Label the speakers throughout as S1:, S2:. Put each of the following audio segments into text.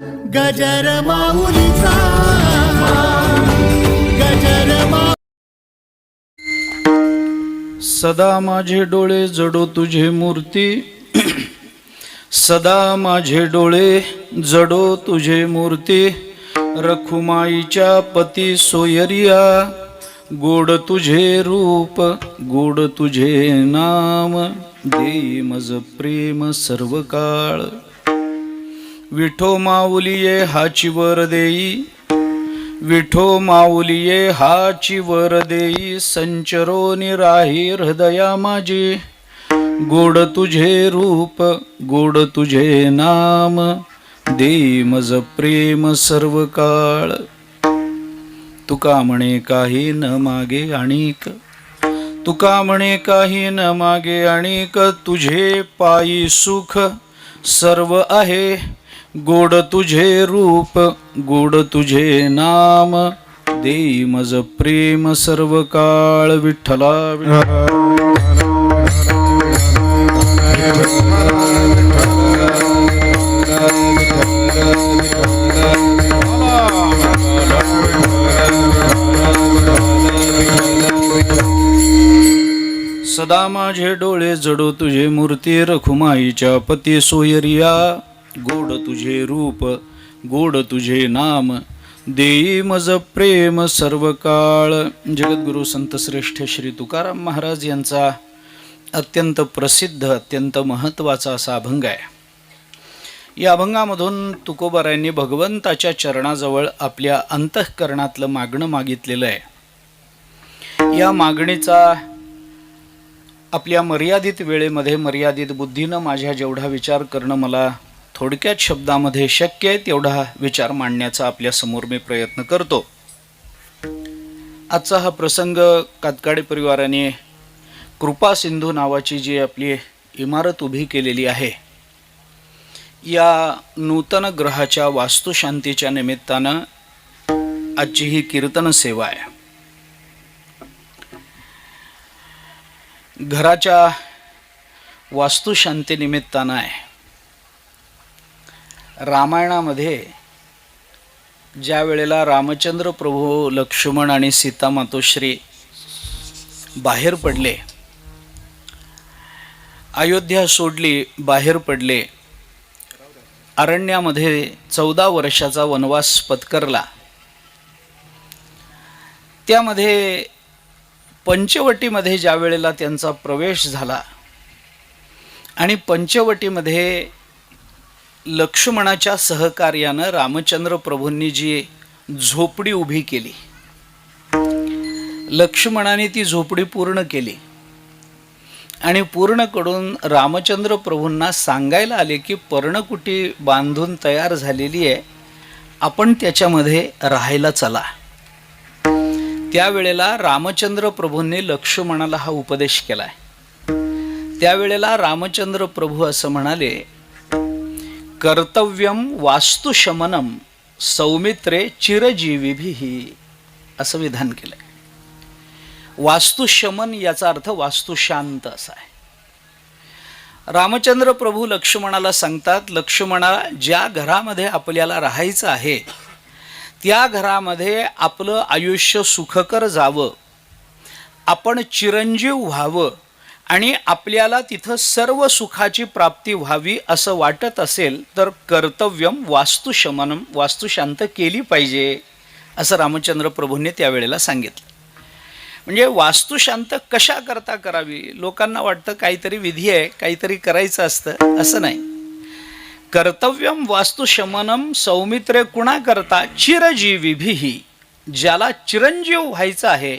S1: गजर माऊलीचा गजर
S2: सदा माझे डोळे जडो तुझे मूर्ती सदा माझे डोळे जडो तुझे मूर्ती रखुमाईच्या पती सोयरिया गोड तुझे रूप गोड तुझे नाम देई मज प्रेम सर्व काळ विठो माऊलिये हाची वर देई विठो माऊलिये हाची वर देई संचरोनी राही हृदया माझी गोड तुझे रूप गोड तुझे नाम देई मज प्रेम सर्व काळ तुका म्हणे काही न मागे आणिक तुका म्हणे काही न मागे आणिक तुझे पायी सुख सर्व आहे गोड तुझे रूप गोड तुझे नाम देई मज प्रेम सर्व काळ विठ्ठला सदा माझे डोळे जडो तुझे मूर्ती रखुमाईच्या पती सोयरिया गोड तुझे रूप गोड तुझे नाम देई मज प्रेम सर्व काळ. जगद्गुरु संत श्रेष्ठ श्री तुकाराम महाराज यांचा अत्यंत प्रसिद्ध अत्यंत महत्त्वाचा असा अभंग आहे. या अभंगामधून तुकोबारायांनी भगवंताच्या चरणाजवळ आपल्या अंतःकरणातलं मागणं मागितलेलं आहे. या मागणीचा आपल्या मर्यादित वेळेमध्ये मर्यादित बुद्धीनं माझ्या जेवढा विचार करणं मला थोडक्यात शब्दामध्ये शक्य आहे तेवढा विचार मांडण्याचा आपल्यासमोर मी प्रयत्न करतो. आजचा हा प्रसंग कातकाडे परिवाराने कृपा सिंधू नावाची जी आपली इमारत उभी केलेली आहे या नूतन ग्रहाच्या वास्तुशांतीच्या निमित्तानं आजची ही कीर्तन सेवा आहे. घराच्या वास्तुशांतीनिमित्तानं आहे. रामायणामध्ये ज्या वेळेला रामचंद्र प्रभू लक्ष्मण आणि सीता मातोश्री बाहेर पडले अयोध्या सोडली बाहेर पडले अरण्यामध्ये 14 वर्षाचा वनवास पत्करला. त्यामध्ये पंचवटीमध्ये ज्या वेळेला त्यांचा प्रवेश झाला आणि पंचवटीमध्ये लक्ष्मणाच्या सहकार्यानं रामचंद्र प्रभूंनी जी झोपडी उभी केली लक्ष्मणाने ती झोपडी पूर्ण केली आणि पूर्ण करून रामचंद्र प्रभूंना सांगायला आले की पर्णकुटी बांधून तयार झालेली आहे आपण त्याच्यामध्ये राहायला चला. त्यावेळेला रामचंद्र प्रभूंनी लक्ष्मणाला हा उपदेश केलाय. त्यावेळेला रामचंद्र प्रभू असं म्हणाले कर्तव्यम वास्तुशमनम सौमित्रे चिरजीविभिः असं विधान केलंय. वास्तुशमन याचा अर्थ वास्तुशांत असा आहे. रामचंद्र प्रभू लक्ष्मणाला सांगतात लक्ष्मणा ज्या घरामध्ये आपल्याला राहायचं आहे त्या घरामध्ये आपलं आयुष्य सुखकर जावं आपण चिरंजीव व्हावं आणि आपल्याला तिथं सर्व सुखाची प्राप्ती व्हावी असं वाटत असेल तर कर्तव्यम वास्तुशमनम वास्तुशांत केली पाहिजे असं रामचंद्र प्रभूंनी त्यावेळेला सांगितलं. म्हणजे वास्तुशांत कशा करता करावी. लोकांना वाटतं काहीतरी विधी आहे काहीतरी करायचं असतं असं नाही. कर्तव्यम वास्तुशमनम सौमित्रे कुणा करता चिरजीविभिः ज्याला चिरंजीव व्हायचं आहे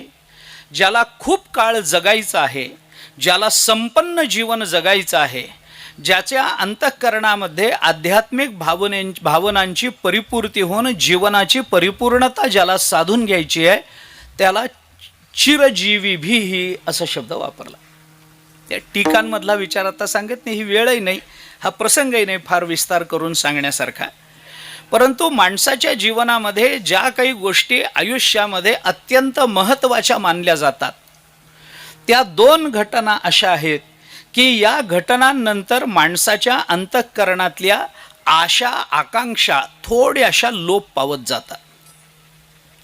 S2: ज्याला खूप काळ जगायचं आहे ज्याला संपन्न जीवन जगायचं आहे ज्याच्या अंतःकरणामध्ये आध्यात्मिक भावनांची परिपूर्ती होऊन जीवनाची परिपूर्णता ज्याला साधून घ्यायची आहे त्याला चिरजीविभिः असा शब्द वापरला. त्या टीकांमधला विचार आता सांगत नाही ही वेळही नाही हा प्रसंगही नाही फार विस्तार करून सांगण्यासारखा. परंतु माणसाच्या जीवनामध्ये ज्या काही गोष्टी आयुष्यामध्ये अत्यंत महत्त्वाच्या मानल्या जातात त्या 2 घटना अशा आहेत की या घटनांनंतर माणसाच्या अंतःकरणातल्या आशा आकांक्षा थोड्याशा लोप पावत जातात.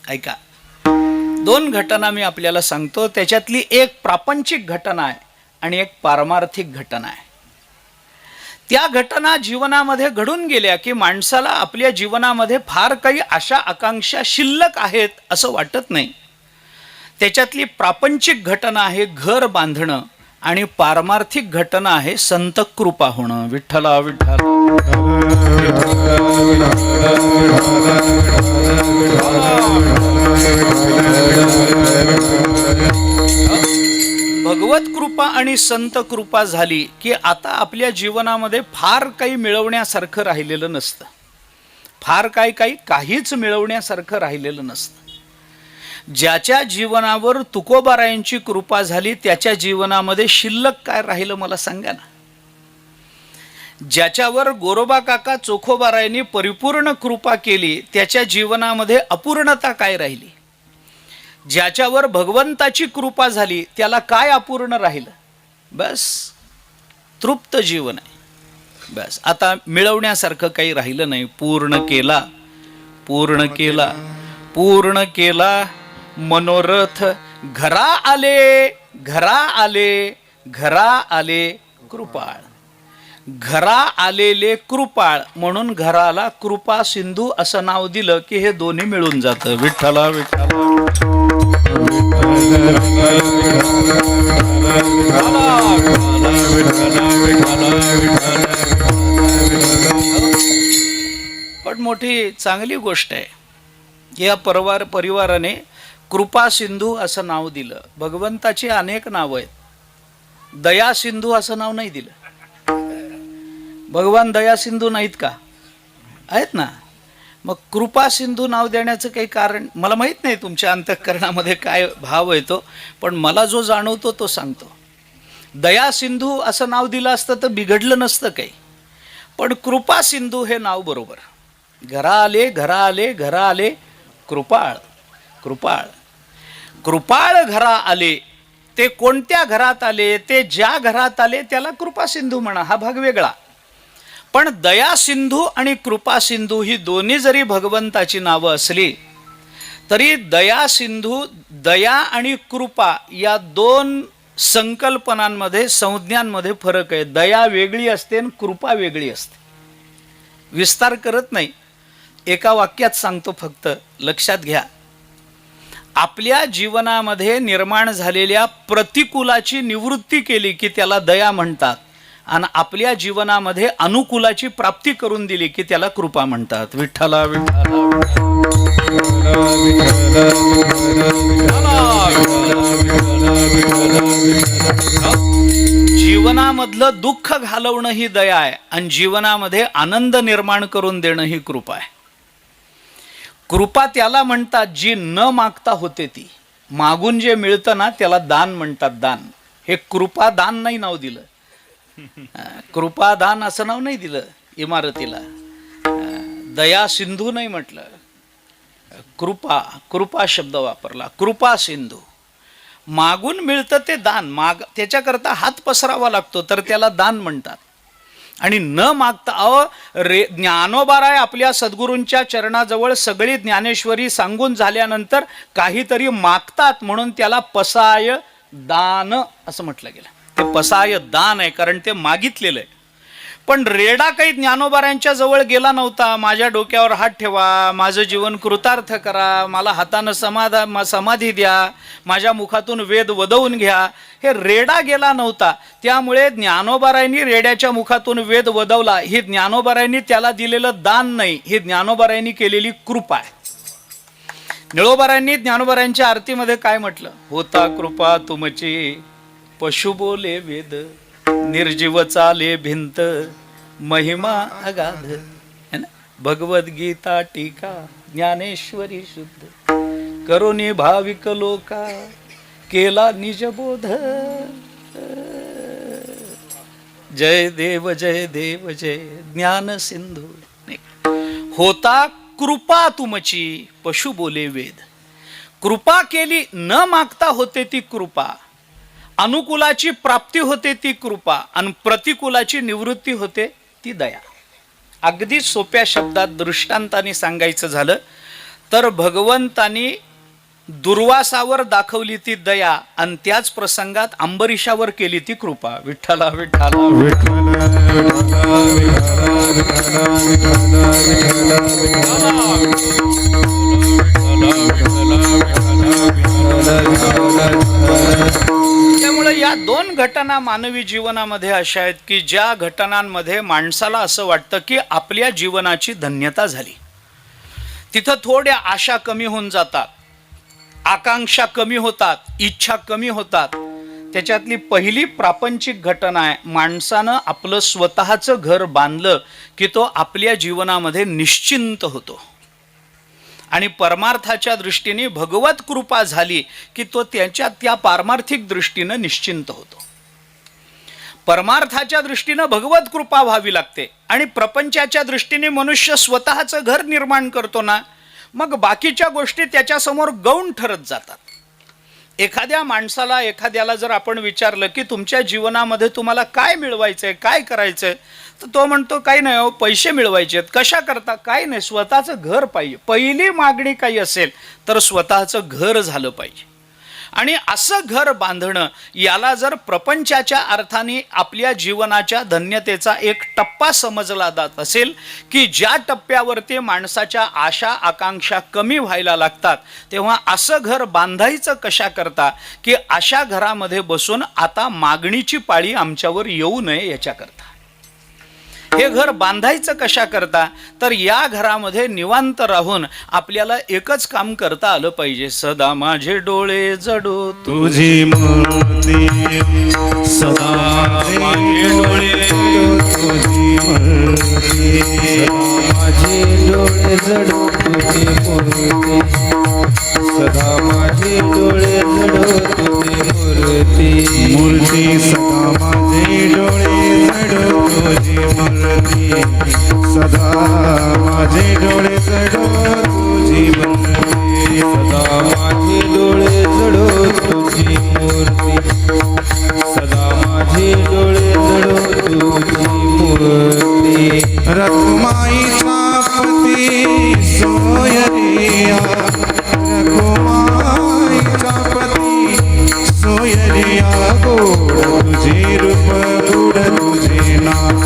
S2: ऐका, 2 घटना मी आपल्याला सांगतो. त्याच्यातली एक प्रापंचिक घटना आहे आणि एक पारमार्थिक घटना आहे. त्या घटना जीवनामध्ये घडून गेल्या की माणसाला आपल्या जीवनामध्ये फार काही आशा आकांक्षा शिल्लक आहेत असं वाटत नाही. त्याच्यातली प्रापंचिक घटना आहे घर बांधणं आणि पारमार्थिक घटना आहे संत कृपा होणं. विठ्ठला विठ्ठल. भगवत कृपा आणि संत कृपा झाली की आता आपल्या जीवनामध्ये फार काही मिळवण्यासारखं राहिलेलं नसतं. फार काहीच मिळवण्यासारखं राहिलेलं नसतं. ज्याच्या जीवनावर तुकोबारायांची कृपा झाली त्याच्या जीवनामध्ये शिल्लक काय राहिलं मला सांगा ना. ज्याच्यावर गोरोबा काका चोखोबारायांनी परिपूर्ण कृपा केली त्याच्या जीवनामध्ये अपूर्णता काय राहिली. ज्याच्यावर भगवंताची कृपा झाली त्याला काय अपूर्ण राहिलं. बस तृप्त जीवन आहे. बस आता मिळवण्यासारखं काही राहिलं नाही. पूर्ण केला पूर्ण केला पूर्ण केला मनोरथ. घरा आले घरा आले घरा आले कृपाळ. घरा आलेले कृपाळ म्हणून घराला कृपा सिंधू असं नाव दिलं की हे दोन्ही मिळून जातं. विठ्ठला विठ्ठला. पण मोठी चांगली गोष्ट आहे. या परिवाराने कृपा सिंधू असं नाव दिलं. भगवंताची अनेक नावं आहेत. दया सिंधू असं नाव नाही दिलं. भगवान दया सिंधू नाहीत का? आहेत ना. मग कृपा सिंधू नाव देण्याचं काही कारण मला माहीत नाही. तुमच्या अंतःकरणामध्ये काय भाव येतो, पण मला जो जाणवतो तो सांगतो. दया सिंधू असं नाव दिलं असतं तर बिघडलं नसतं काही. पण कृपा सिंधू हे नाव बरोबर. घरा आले घरा आले घरा आले कृपाळ. कृपाळ कृपाळ घरा आले. ते कोणत्या घरात आले, ते ज्या घरात आले त्याला कृपा सिंधू म्हणा. हा भाग वेगळा. पण दया सिंधू आणि कृपा सिंधू ही दोन्ही जरी भगवंताची नावं असली तरी दया सिंधू, दया आणि कृपा या 2 संकल्पनांमध्ये संज्ञांमध्ये फरक आहे. दया वेगळी असते आणि कृपा वेगळी असते. विस्तार करत नाही, एका वाक्यात सांगतो फक्त. लक्षात घ्या, आपल्या जीवनामध्ये निर्माण झालेल्या प्रतिकूलाची निवृत्ती केली की त्याला दया म्हणतात, आणि आपल्या जीवनामध्ये अनुकूलाची प्राप्ती करून दिली की त्याला कृपा म्हणतात. विठ्ठला विठ्ठला. जीवनामधलं दुःख घालवणं ही दया आहे आणि जीवनामध्ये आनंद निर्माण करून देणं ही कृपा आहे. कृपा त्याला म्हणतात जी न मागता होते ती. मागून जे मिळतं ना त्याला दान म्हणतात. दान हे कृपा दान नाही नाव दिलं. कृपा दान असं नाव नाही दिलं इमारतीला. दया सिंधू नाही म्हटलं. कृपा कृपा शब्द वापरला. कृपा सिंधू. मागून मिळतं ते दान. त्याच्याकरता हात पसरावा लागतो तर त्याला दान म्हणतात. आणि न मागता ज्ञानोबाराय आपल्या सद्गुरूंच्या चरणाजवळ सगळी ज्ञानेश्वरी सांगून झाल्यानंतर काहीतरी मागतात म्हणून त्याला पसाय दान असं म्हटलं गेलं. ते पसाय दान आहे कारण ते मागितलेलं आहे. पण रेडा काही ज्ञानोबारायांच्या जवळ गेला नव्हता. माझ्या डोक्यावर हात ठेवा, माझं जीवन कृतार्थ करा, मला हातानं समाधी द्या, माझ्या मुखातून वेद वदवून घ्या, हे रेडा गेला नव्हता. त्यामुळे ज्ञानोबारायांनी रेड्याच्या मुखातून वेद वदवला. ही ज्ञानोबारायांनी त्याला दिलेलं दान नाही, ही ज्ञानोबारायांनी केलेली कृपा आहे. निळोबारायांनी ज्ञानोबारायांच्या आरतीमध्ये काय म्हटलं? होता कृपा तुमची पशु बोले वेद, निर्जीव चाले भिंत, महिमा अगाध. है ना? भगवद्गीता टीका ज्ञानेश्वरी शुद्ध, करोनी भाविक लोका केला निजबोध. जय देव जय देव जय ज्ञान सिंधू. होता कृपा तुमची पशु बोले वेद. कृपा केली न मागता होते ती कृपा. अनुकूलाची प्राप्ती होते ती कृपा आणि प्रतिकूलाची निवृत्ती होते ती दया. अगदी सोप्या शब्दात दृष्टांताने सांगायचं झालं तर भगवंतानी दुर्वासावर दाखवली ती दया आणि त्याच प्रसंगात अंबरीशावर केली ती कृपा. विठ्ठला विठ्ठला त्यामुळे या दोन घटना मानवी जीवनामध्ये अशा आहेत की ज्या घटनांमध्ये माणसाला असं वाटतं की आपल्या जीवनाची धन्यता झाली. तिथं थोड्या आशा कमी होऊन जातात, आकांक्षा कमी होतात, इच्छा कमी होतात. त्याच्यातली पहिली प्रापंचिक घटना आहे, माणसानं आपलं स्वतःचं घर बांधलं की तो आपल्या जीवनामध्ये निश्चिंत होतो आणि परमार्थाच्या दृष्टीने भगवत कृपा झाली की तो त्या पारमार्थिक दृष्टीनं निश्चिंत होतो. परमार्थाच्या दृष्टीनं भगवत कृपा व्हावी लागते आणि प्रपंचाच्या दृष्टीने मनुष्य स्वतःचं घर निर्माण करतो ना, मग बाकीच्या गोष्टी त्याच्यासमोर गौण ठरत जातात. एखाद्या माणसाला एखाद्याला जर आपण विचारलं की तुमच्या जीवनामध्ये तुम्हाला काय मिळवायचंय, काय करायचंय, तर तो म्हणतो काही नाही हो, पैसे मिळवायचे आहेत. कशा करता? काही नाही, स्वतःचं घर पाहिजे. पहिली मागणी काही असेल तर स्वतःचं घर झालं पाहिजे. आणि असं घर बांधणं याला जर प्रपंचाच्या अर्थाने आपल्या जीवनाच्या धन्यतेचा एक टप्पा समजला जात असेल की ज्या टप्प्यावरती माणसाच्या आशा आकांक्षा कमी व्हायला लागतात, तेव्हा असं घर बांधायचं कशा करता की अशा घरामध्ये बसून आता मागणीची पाळी आमच्यावर येऊ नये याच्याकरता. हे घर बांधायचं कशा करता तर या घरामध्ये निवांत राहून आपल्याला एकच काम करता आलं पाहिजे. सदा माझे डोळे जडो
S3: तुझी मूर्ती, सदा माझे डोळे तुझी मूर्ती, माझे डोळे जडो तुझी मूर्ती, सदा माझे डोळे जडो तुझी मूर्ती, मूर्ती सदा माझे डोळे जडो तुझी मूर्ती, सदा माझे डोळे जडो तुझी मूर्ती, सदा माझे डोळे जडो तुझी मूर्ती, सदा माझे डोळे जडो तुझी मूर्ती. रखुमाईचा पती सोयरिया, रखुमाईचा पती सोयरिया, गोड तुझे रूप गोड तुझे नाम,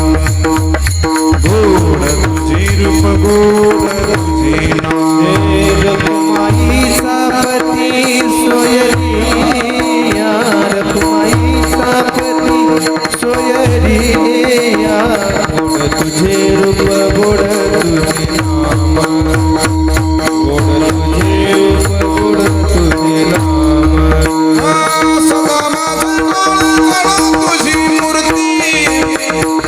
S3: गोड तुझे रूप गोड तुझे नाम. रखुमाईचा पती सोयरिया, रखुमाईचा पती सोयरिया, गोड तुझे रूप गोड तुझे नाम, गोड तुझे रूप गोड तुझे नाम. सदा माझे डोळे तुझी मूर्ती,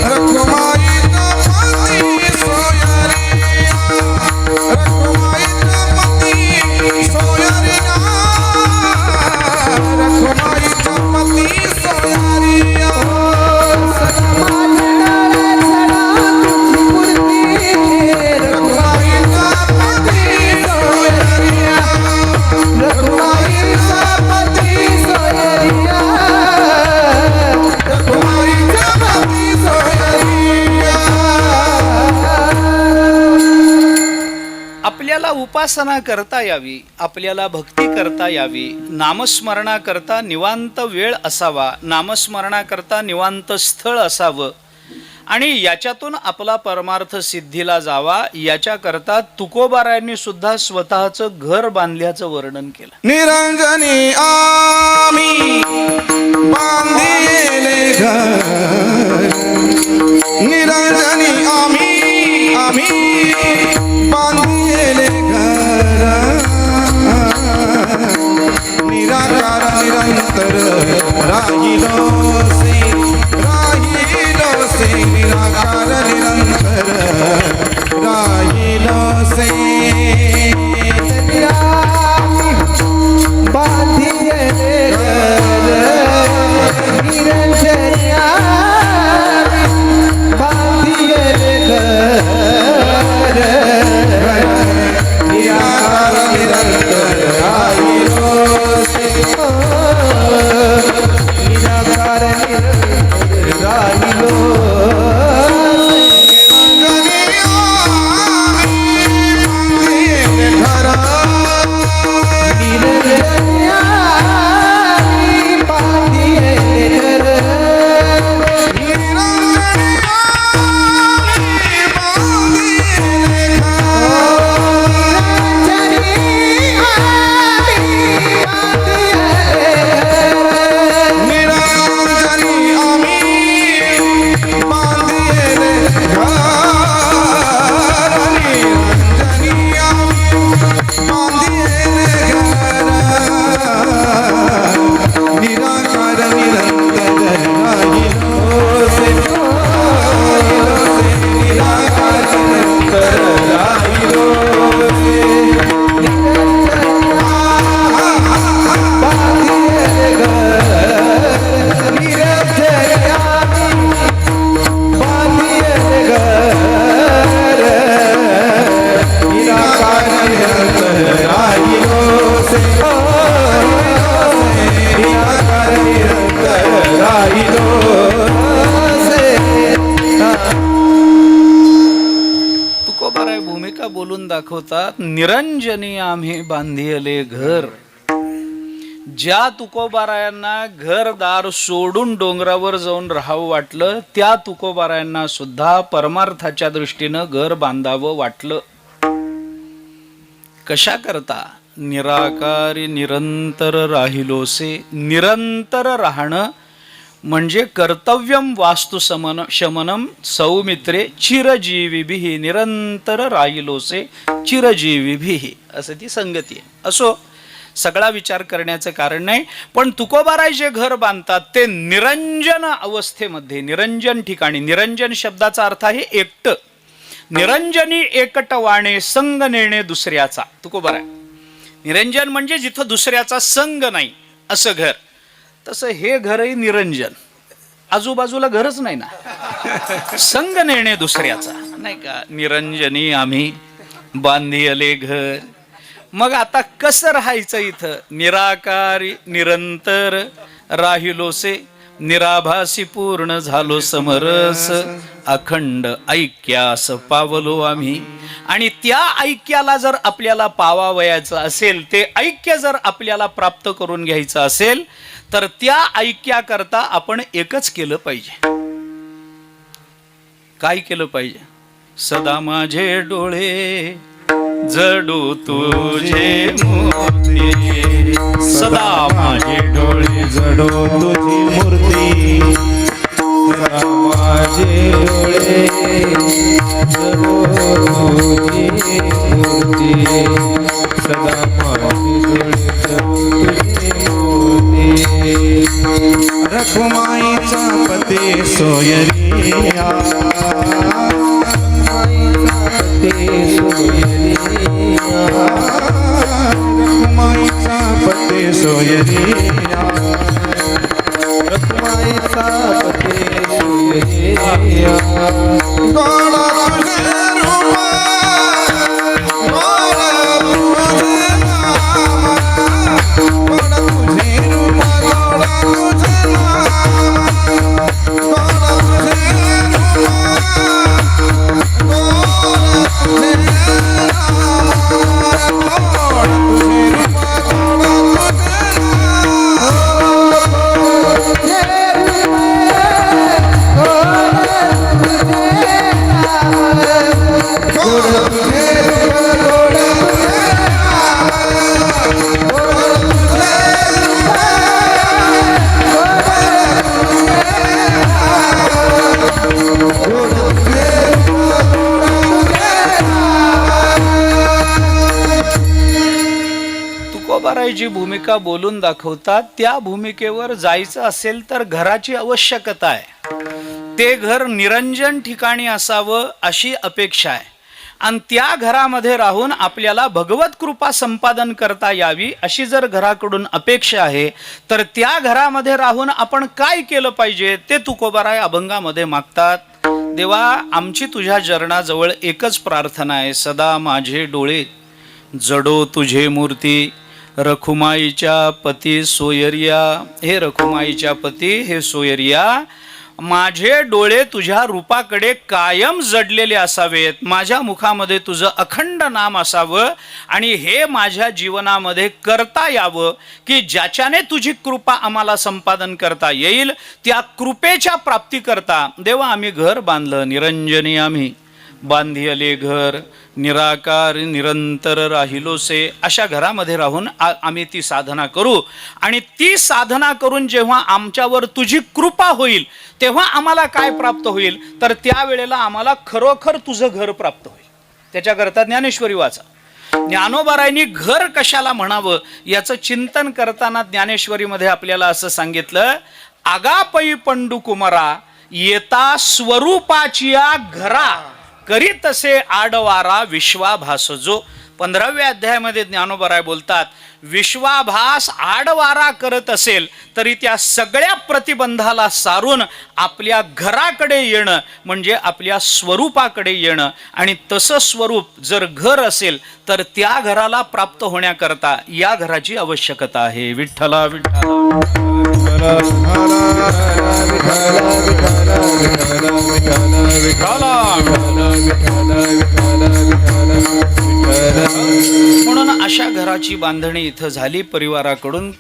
S3: रखुमाईचा पती सोयरिया, रखुमाईचा पती सोयरिया, रखुमाईचा पती सोयरिया.
S2: आपल्याला उपासना करता यावी, आपल्याला भक्ती करता यावी, नामस्मरणा करता निवांत वेळ असावा, नामस्मरणा करता निवांत स्थळ असावं आणि याच्यातून आपला परमार्थ सिद्धीला जावा, याच्याकरता तुकोबारायांनी सुद्धा स्वतःचं घर बांधल्याचं वर्णन केलं.
S3: निरंजनी आम्ही बांधिले घर, निरंजनी आम्ही बांधिले घर, निराकार निरंतर राहिलो से निराकार निरंतर राहिलो से. बांधिले घर, निरंजनिया बांधिले घर, निराकार निरंतर राहिलो से, निराकार
S2: भूमिका बोलून दाखवतात, निरंजनी आम्ही बांधिले घर. ज्या तुकोबारायांना घरदार सोडून डोंगरावर जाऊन राहावं वाटलं, त्या तुकोबारायांना सुद्धा परमार्थाच्या दृष्टीनं घर बांधावं वाटलं. कशा करता? निराकारी निरंतर राहिलोसे. निरंतर राहणं म्हणजे कर्तव्यम वास्तु शमनम सौमित्रे चिरजीविभिः. निरंतर राहिलोसे चिरजीविभिः असं ती संगती आहे. असो, सगळा विचार करण्याचं कारण नाही, पण तुकोबाराय जे घर बांधतात ते निरंजन अवस्थेमध्ये, निरंजन ठिकाणी. निरंजन शब्दाचा अर्थ आहे एकटं. निरंजनी एकटवाणे संग नेणे दुसऱ्याचा. तुकोबाराय निरंजन म्हणजे जिथं दुसऱ्याचा संग नाही असं घर. तसं हे घरही निरंजन. आजूबाजूला घरच नाही ना, संग नेणे दुसऱ्याचा, नाही का? निरंजनी आम्ही बांधिले घर. मग आता कसं राहायचं इथं? निराकारी निरंतर राहिलोसे, निराभासी पूर्ण झालो समरस, अखंड ऐक्यास पावलो आम्ही. आणि त्या ऐक्याला जर आपल्याला पावावयाचं असेल, ते ऐक्य जर आपल्याला प्राप्त करून घ्यायचं असेल, तर त्या ऐक्याकरता आपण एकच केलं पाहिजे. काय केलं पाहिजे? सदा माझे डोळे जडू तुझे मूर्ती. सदा माझे डोळे
S3: जडो तुझी मूर्ती. सदा माझे डोळे जडो तुझी मूर्ती. सदा माझे डोळे जडो तुझी मूर्ती. रखुमाईचा पती सोयरिया. रखुमाईचा पती सोयरिया. रखुमाईचा पती सोयरिया. गोडा तुझे रूपा, गोडा तुझे नाम, गोडा तुझे रूपा, गोडा तुझे नाम, गोडा तुझे
S2: जी भूमिका बोलून दाखवतात, त्या भूमिकेवर जायचं असेल तर घराची आवश्यकता आहे. ते घर निरंजन ठिकाणी असावं अशी अपेक्षा आहे. आणि त्या घरामध्ये राहून आपल्याला भगवत कृपा संपादन करता यावी अशी जर घराकडून अपेक्षा आहे, तर त्या घरामध्ये राहून आपण काय केलं पाहिजे ते तुकोबाराय अभंगामध्ये मागतात. देवा, आमची तुझ्या चरणाजवळ एकच प्रार्थना आहे. सदा माझे डोळे जडो तुझे मूर्ती. रखुमाईच्या पती सोयरिया. हे रखुमाईच्या पती, हे सोयरिया, माझे डोळे तुझ्या रूपाकडे कायम जडलेले असावेत. माझ्या मुखामध्ये तुझं अखंड नाम असावं आणि हे माझ्या जीवनामध्ये करता यावं की ज्याच्याने तुझी कृपा आम्हाला संपादन करता येईल. त्या कृपेच्या प्राप्ती करता देवा आम्ही घर बांधलं. निरंजनी आम्ही बांधिले घर. निराकार निरंतर राहिलोसे. अशा घरामध्ये राहून आम्ही ती साधना करू. आणि ती साधना करून जेव्हा आमच्यावर तुझी कृपा होईल तेव्हा आम्हाला काय प्राप्त होईल, तर त्यावेळेला आम्हाला खरोखर तुझं घर प्राप्त होईल. त्याच्याकरता ज्ञानेश्वरी वाचा. ज्ञानोबारायांनी घर कशाला म्हणावं याचं चिंतन करताना ज्ञानेश्वरीमध्ये आपल्याला असं सांगितलं, आगापई पंडू कुमारा येता स्वरूपाचिया घरा करी तसे आडवारा विश्वाभास जो. 15व्या अध्यायामध्ये ज्ञानोबाराय बोलतात, विश्वाभास आडवारा करत असेल तरी त्या सगळ्या प्रतिबंधाला सारून आपल्या घराकडे येणं म्हणजे आपल्या स्वरूपाकडे येणं. आणि तसं स्वरूप जर घर असेल तर त्या घराला प्राप्त होण्याकरता या घराची आवश्यकता आहे. विठ्ठला विठ्ठला विठ्ठला विठ्ठला विठ्ठला विठ्ठला विठ्ठला विठ्ठला विठ्ठला विठ्ठला घराची बांधणी इथं झाली परिवाराकडून,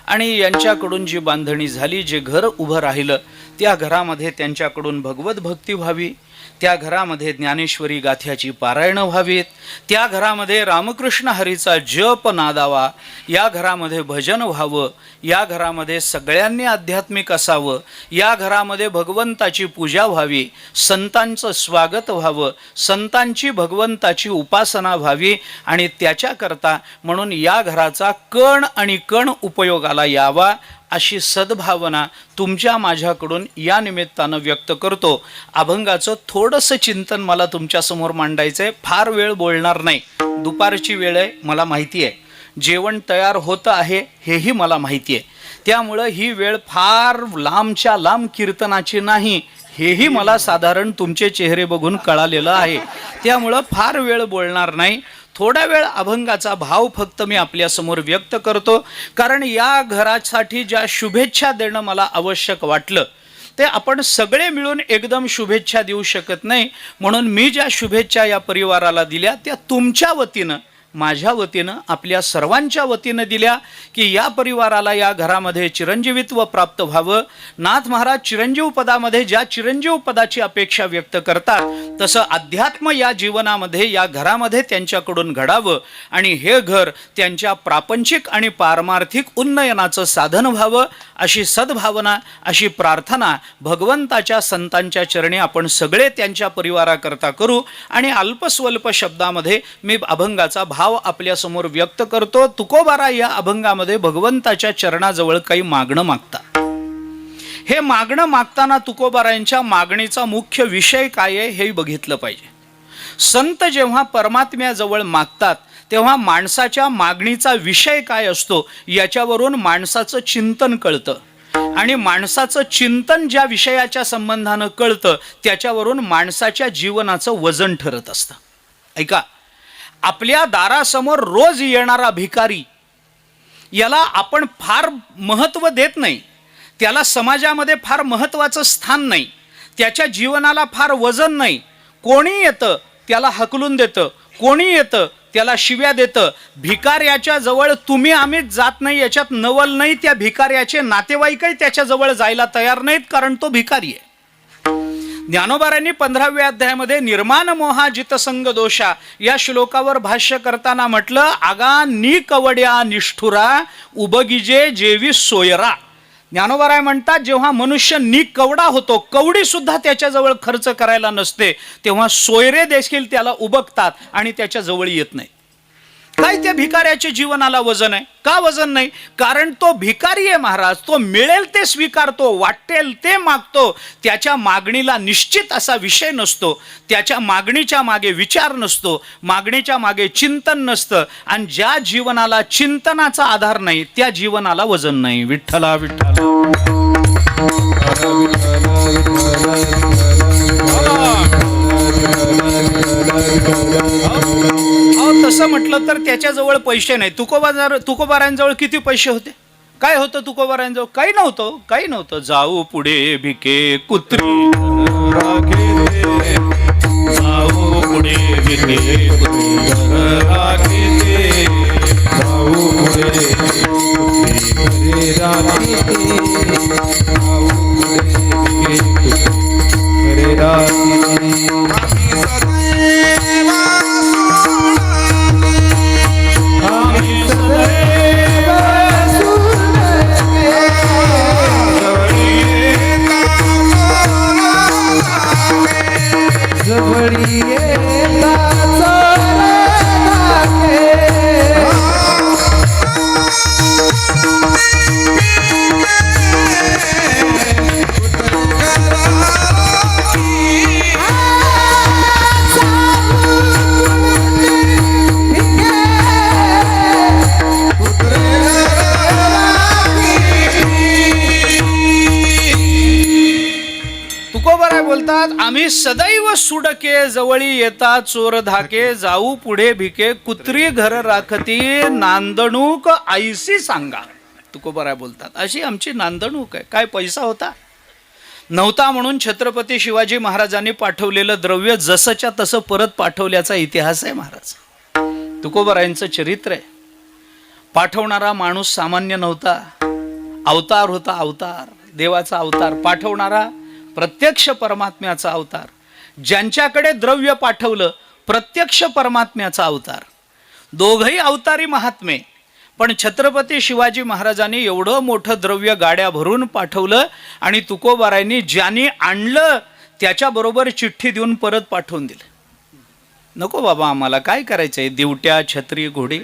S2: आणि यांच्याकडून जी बांधणी झाली, जे घर उभं राहिलं, त्या घरामध्ये त्यांच्याकडून भगवत भक्ती व्हावी, त्या घरामध्ये ज्ञानेश्वरी गाथ्याची पारायणं व्हावीत, त्या घरामध्ये रामकृष्ण हरीचा जप नादावा, या घरामध्ये भजन व्हावं, या घरामध्ये सगळ्यांनी आध्यात्मिक असावं, या घरामध्ये भगवंताची पूजा व्हावी, संतांचं स्वागत व्हावं, संतांची भगवंताची उपासना व्हावी, आणि त्याच्याकरता म्हणून या घराचा कण आणि कण उपयोगाला यावा, अशी सद्भावना तुमच्या माझ्याकडून या निमित्तानं व्यक्त करतो. अभंगाचं थोडंसं चिंतन मला तुमच्यासमोर मांडायचं आहे. फार वेळ बोलणार नाही, दुपारची वेळ आहे, मला माहिती आहे, जेवण तयार होतं आहे हेही मला माहिती आहे, त्यामुळं ही वेळ फार लांबच्या लांब कीर्तनाची नाही हेही मला साधारण तुमचे चेहरे बघून कळालेलं आहे, त्यामुळं फार वेळ बोलणार नाही. थोडा वेळ अभंगाचा भाव फक्त मी आपल्यासमोर व्यक्त करतो, कारण या घरासाठी ज्या शुभेच्छा देणं मला आवश्यक वाटलं ते आपण सगळे मिळून एकदम शुभेच्छा देऊ शकत नाही, म्हणून मी ज्या शुभेच्छा या परिवाराला दिल्या त्या तुमच्या वतीनं, माझ्या वतीनं, आपल्या सर्वांच्या वतीनं दिल्या, की या परिवाराला या घरामध्ये चिरंजीवित्व प्राप्त व्हावं. नाथ महाराज चिरंजीव पदामध्ये ज्या चिरंजीव पदाची अपेक्षा व्यक्त करतात तसं अध्यात्म या जीवनामध्ये या घरामध्ये त्यांच्याकडून घडावं, आणि हे घर त्यांच्या प्रापंचिक आणि पारमार्थिक उन्नयनाचं साधन व्हावं, अशी सद्भावना, अशी प्रार्थना भगवंताच्या संतांच्या चरणी आपण सगळे त्यांच्या परिवाराकरता करू. आणि अल्पस्वल्प शब्दामध्ये मी अभंगाचा भाव आपल्यासमोर व्यक्त करतो. तुकोबारा या अभंगामध्ये भगवंताच्या चरणाजवळ काही मागणं मागतात. हे मागणं मागताना तुकोबारायांच्या मागणीचा मुख्य विषय काय आहे हे बघितलं पाहिजे. संत जेव्हा परमात्म्याजवळ मागतात तेव्हा माणसाच्या मागणीचा विषय काय असतो याच्यावरून माणसाचं चिंतन कळतं, आणि माणसाचं चिंतन ज्या विषयाच्या संबंधानं कळतं त्याच्यावरून माणसाच्या जीवनाचं वजन ठरत असतं. ऐका, आपल्या दारासमोर रोज येणारा भिकारी, याला आपण फार महत्त्व देत नाही, त्याला समाजामध्ये फार महत्त्वाचं स्थान नाही, त्याच्या जीवनाला फार वजन नाही. कोणी येतं त्याला हकलून देतं, कोणी येतं त्याला शिव्या देतं. भिकाऱ्याच्या जवळ तुम्ही आम्हीच जात नाही याच्यात नवल नाही, त्या भिकाऱ्याचे नातेवाईकही त्याच्या जवळ जायला तयार नाहीत, कारण तो भिकारी आहे. ज्ञानोबारांनी 15व्या अध्यायामध्ये निर्माण मोहा जितसंग दोषा या श्लोकावर भाष्य करताना म्हटलं, आगा नि कवड्या निष्ठुरा उबगिजे जेवी सोयरा. ज्ञानोबाराय म्हणतात, जेव्हा मनुष्य निकवडा होतो, कवडी सुद्धा त्याच्याजवळ खर्च करायला नसते, तेव्हा सोयरे देखील त्याला उबगतात आणि त्याच्या जवळ येत नाही. काय त्या भिकाऱ्याच्या जीवनाला वजन आहे? का वजन नाही? कारण तो भिकारी आहे महाराज, तो मिळेल ते स्वीकारतो, वाटेल ते मागतो, त्याच्या मागणीला निश्चित असा विषय नसतो, त्याच्या मागणीच्या मागे विचार नसतो, मागणीच्या मागे चिंतन नसतं, आणि ज्या जीवनाला चिंतनाचा आधार नाही त्या जीवनाला वजन नाही. विठ्ठला विठ्ठला तसं म्हटलं तर त्याच्याजवळ पैसे नाही. तुकोबारांजवळ किती पैसे होते? काय होतं तुकोबारांजवळ? काही नव्हतं, काही नव्हतं. जाऊ पुढे भिके कुत्री जाऊ पुढे भिके आम्ही सदैव सुडके जवळी येता चोर धाके जाऊ पुढे भिके कुत्री घर राखती नांदणूक आईसी सांगा. तुकोबाराय बोलतात अशी आमची नांदणूक आहे. काय पैसा होता? नव्हता, म्हणून छत्रपती शिवाजी महाराजांनी पाठवलेलं द्रव्य जसंच्या तसं परत पाठवल्याचा इतिहास आहे महाराज. तुकोबारायांचं चरित्र आहे. पाठवणारा माणूस सामान्य नव्हता, अवतार होता, अवतार, देवाचा अवतार. पाठवणारा प्रत्यक्ष परमात्म्याचा अवतार. ज्यांच्याकडे द्रव्य पाठवलं प्रत्यक्ष परमात्म्याचा अवतार. दोघही अवतारी महात्मे. पण छत्रपती शिवाजी महाराजांनी एवढं मोठं द्रव्य गाड्या भरून पाठवलं आणि तुकोबारायांनी ज्यांनी आणलं त्याच्याबरोबर चिठ्ठी देऊन परत पाठवून दिलं. नको बाबा, आम्हाला काय करायचंय, दिवट्या छत्री घोडे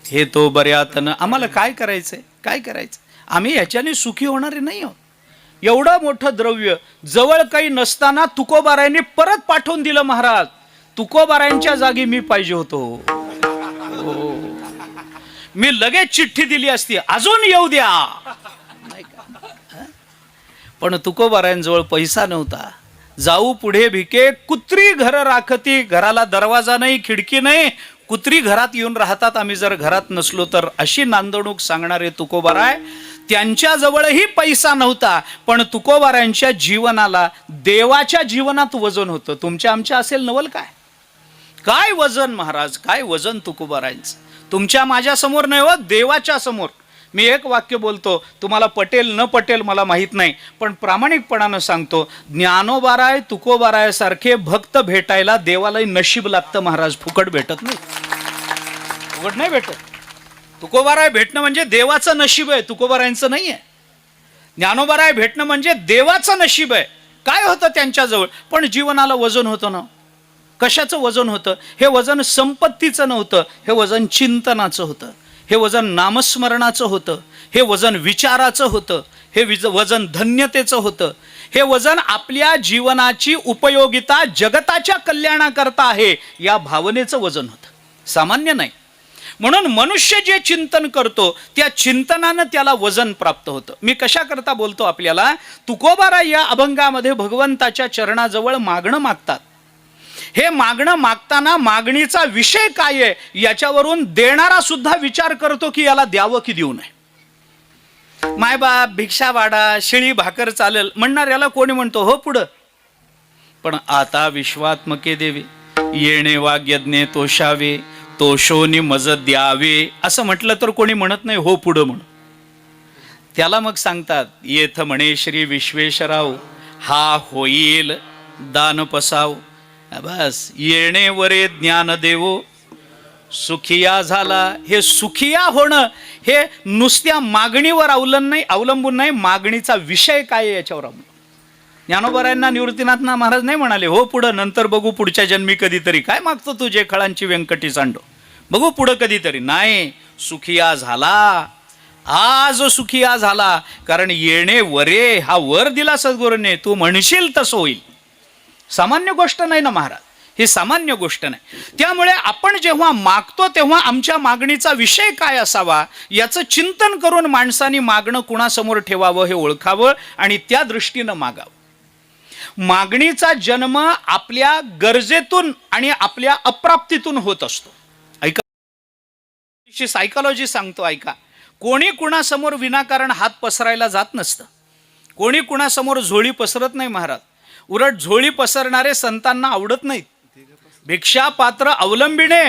S2: हे तो बऱ्यातन, आम्हाला काय करायचंय, काय करायचं, आम्ही ह्याच्याने सुखी होणारे नाही आहोत. एवढं मोठं द्रव्य जवळ काही नसताना तुकोबारायांनी परत पाठवून दिलं. महाराज, तुकोबारायांच्या जागी मी पाहिजे होतो. मी लगेच चिठ्ठी दिली असती, अजून येऊ द्या. पण तुकोबारायांजवळ पैसा नव्हता. जाऊ पुढे भिके कुत्री घर राखती, घराला दरवाजा नाही, खिडकी नाही, कुत्री घरात येऊन राहतात आम्ही जर घरात नसलो तर, अशी नांदणूक सांगणारे तुकोबाराय. त्यांच्याजवळही पैसा नव्हता, पण तुकोबारायांच्या जीवनाला देवाच्या जीवनात वजन होतं. तुमच्या आमच्या असेल नवल काय, काय वजन महाराज, काय वजन तुकोबारायांचं. तुमच्या माझ्या समोर नाही हो, देवाच्या समोर. मी एक वाक्य बोलतो, तुम्हाला पटेल न पटेल मला माहीत नाही, पण प्रामाणिकपणानं सांगतो, ज्ञानोबाराय तुकोबाराय सारखे भक्त भेटायला देवालाही नशीब लागतं महाराज. फुकट भेटत नाही, फुकट नाही भेटत. तुकोबाराय भेटणं म्हणजे देवाचं नशीब आहे, तुकोबारायांचं नाही आहे. ज्ञानोबाराय भेटणं म्हणजे देवाचं नशीब आहे. काय होतं त्यांच्याजवळ, पण जीवनाला वजन होतं ना. कशाचं वजन होतं? हे वजन संपत्तीचं नव्हतं, हे वजन चिंतनाचं होतं, हे वजन नामस्मरणाचं होतं, हे वजन विचाराचं होतं, हे वजन धन्यतेचं होतं, हे वजन आपल्या जीवनाची उपयोगिता जगताच्या कल्याणाकरता आहे या भावनेचं वजन होतं, सामान्य नाही. म्हणून मनुष्य जे चिंतन करतो त्या चिंतनानं त्याला वजन प्राप्त होतं. मी कशाकरता बोलतो आपल्याला, तुकोबाराय या अभंगामध्ये भगवंताच्या चरणाजवळ मागणं मागतात. हे मागणं मागताना मागणीचा विषय काय आहे याच्यावरून देणारा सुद्धा विचार करतो की याला द्यावं की देऊ नये. मायबाप भिक्षा वाडा, शिळी भाकर चालेल म्हणणाऱ्याला कोणी म्हणतो हो पुढं. पण आता विश्वात्मके देवे येणे वाग्यज्ञे तोषावे, तोषोनी मज द्यावे असं म्हटलं तर कोणी म्हणत नाही हो पुढं म्हणून. त्याला मग सांगतात येथ म्हणे श्री विश्वेश्वराव हा होईल दान पसाव. बस येणे वरे ज्ञान देवो सुखिया झाला. हे सुखिया होणं हे नुसत्या मागणीवर अवलंबून नाही, मागणीचा विषय काय आहे याच्यावर अवलंबून. ज्ञानोबारायांना निवृत्तीनाथ महाराज नाही म्हणाले हो पुढं नंतर बघू पुढच्या जन्मी कधीतरी, काय मागतो तू जे खळांची व्यंकटी सांडो, बघू पुढं कधीतरी. नाही, सुखिया झाला, आज सुखिया झाला. कारण येणे वरे हा वर दिला सद्गुरूने, तू म्हणशील तसं होईल. सामान्य गोष्ट नाही ना महाराज, ही सामान्य गोष्ट नाही. त्यामुळे आपण जेव्हा मागतो तेव्हा आमच्या मागणीचा विषय काय असावा याचं चिंतन करून माणसाने मागणं कुणासमोर ठेवावं हे ओळखावं आणि त्या दृष्टीनं मागावं. मागणीचा जन्म आपल्या गरजेतून आणि आपल्या अप्राप्तीतून होत असतो. ऐका, सायकॉलॉजी सांगतो ऐका. कोणी कुणासमोर विनाकारण हात पसरायला जात नसतं, कोणी कुणासमोर झोळी पसरत नाही महाराज. उलट झोळी पसरणारे संतांना आवडत नाहीत. भिक्षा पात्र अवलंबिणे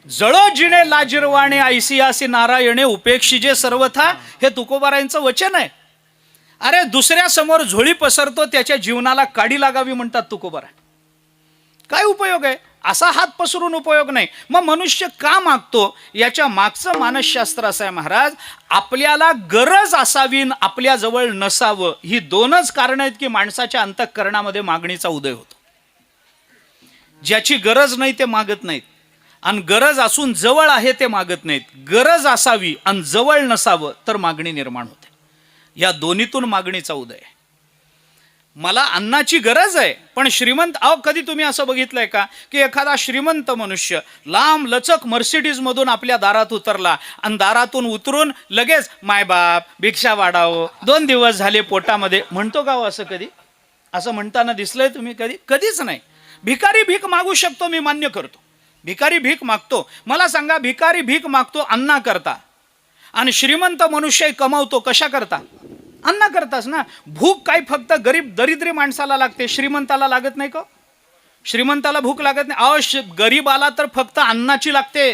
S2: जळो जिणे लाजिरवाणे ऐसियासी नारायणे उपेक्षिजे सर्वथा, हे तुकोबारायांचं वचन आहे. अरे दुसऱ्या समोर झोळी पसरतो त्याच्या जीवनाला काडी लागावी म्हणतात तुकोबाराय. काय उपयोग आहे, असा हात पसरून उपयोग नाही. मग मनुष्य का मागतो याच्या मागचं मानसशास्त्र असं आहे महाराज. आपल्याला गरज असावी आपल्याजवळ नसावं, ही दोनच कारण आहेत की माणसाच्या अंतःकरणामध्ये मागणीचा उदय होतो. ज्याची गरज नाही ते मागत नाहीत, आणि गरज असून जवळ आहे ते मागत नाहीत. गरज असावी आणि जवळ नसावं तर मागणी निर्माण होते. या दोन्हीतून मागणीचा उदय आहे. मला अन्नाची गरज आहे पण श्रीमंत, कधी तुम्ही असं बघितलंय का की एखादा श्रीमंत मनुष्य लांब लचक मर्सिडीज मधून आपल्या दारात उतरला आणि दारातून उतरून लगेच मायबाप भिक्षा वाढावं 2 दिवस झाले पोटामध्ये म्हणतो का? असं कधी असं म्हणताना दिसलंय तुम्ही कधी? कधीच नाही. भिकारी भीक मागू शकतो, मी मान्य करतो, भिकारी भीक मागतो. मला सांगा, भिकारी भीक मागतो अन्ना करता आणि श्रीमंत मनुष्य कमावतो कशा करता? अन्ना करताच ना. भूक काय फक्त गरीब दरिद्री माणसाला लागते, श्रीमंताला लागत नाही का? श्रीमंताला भूक लागत नाही. गरीबाला तर फक्त अन्नाची लागते.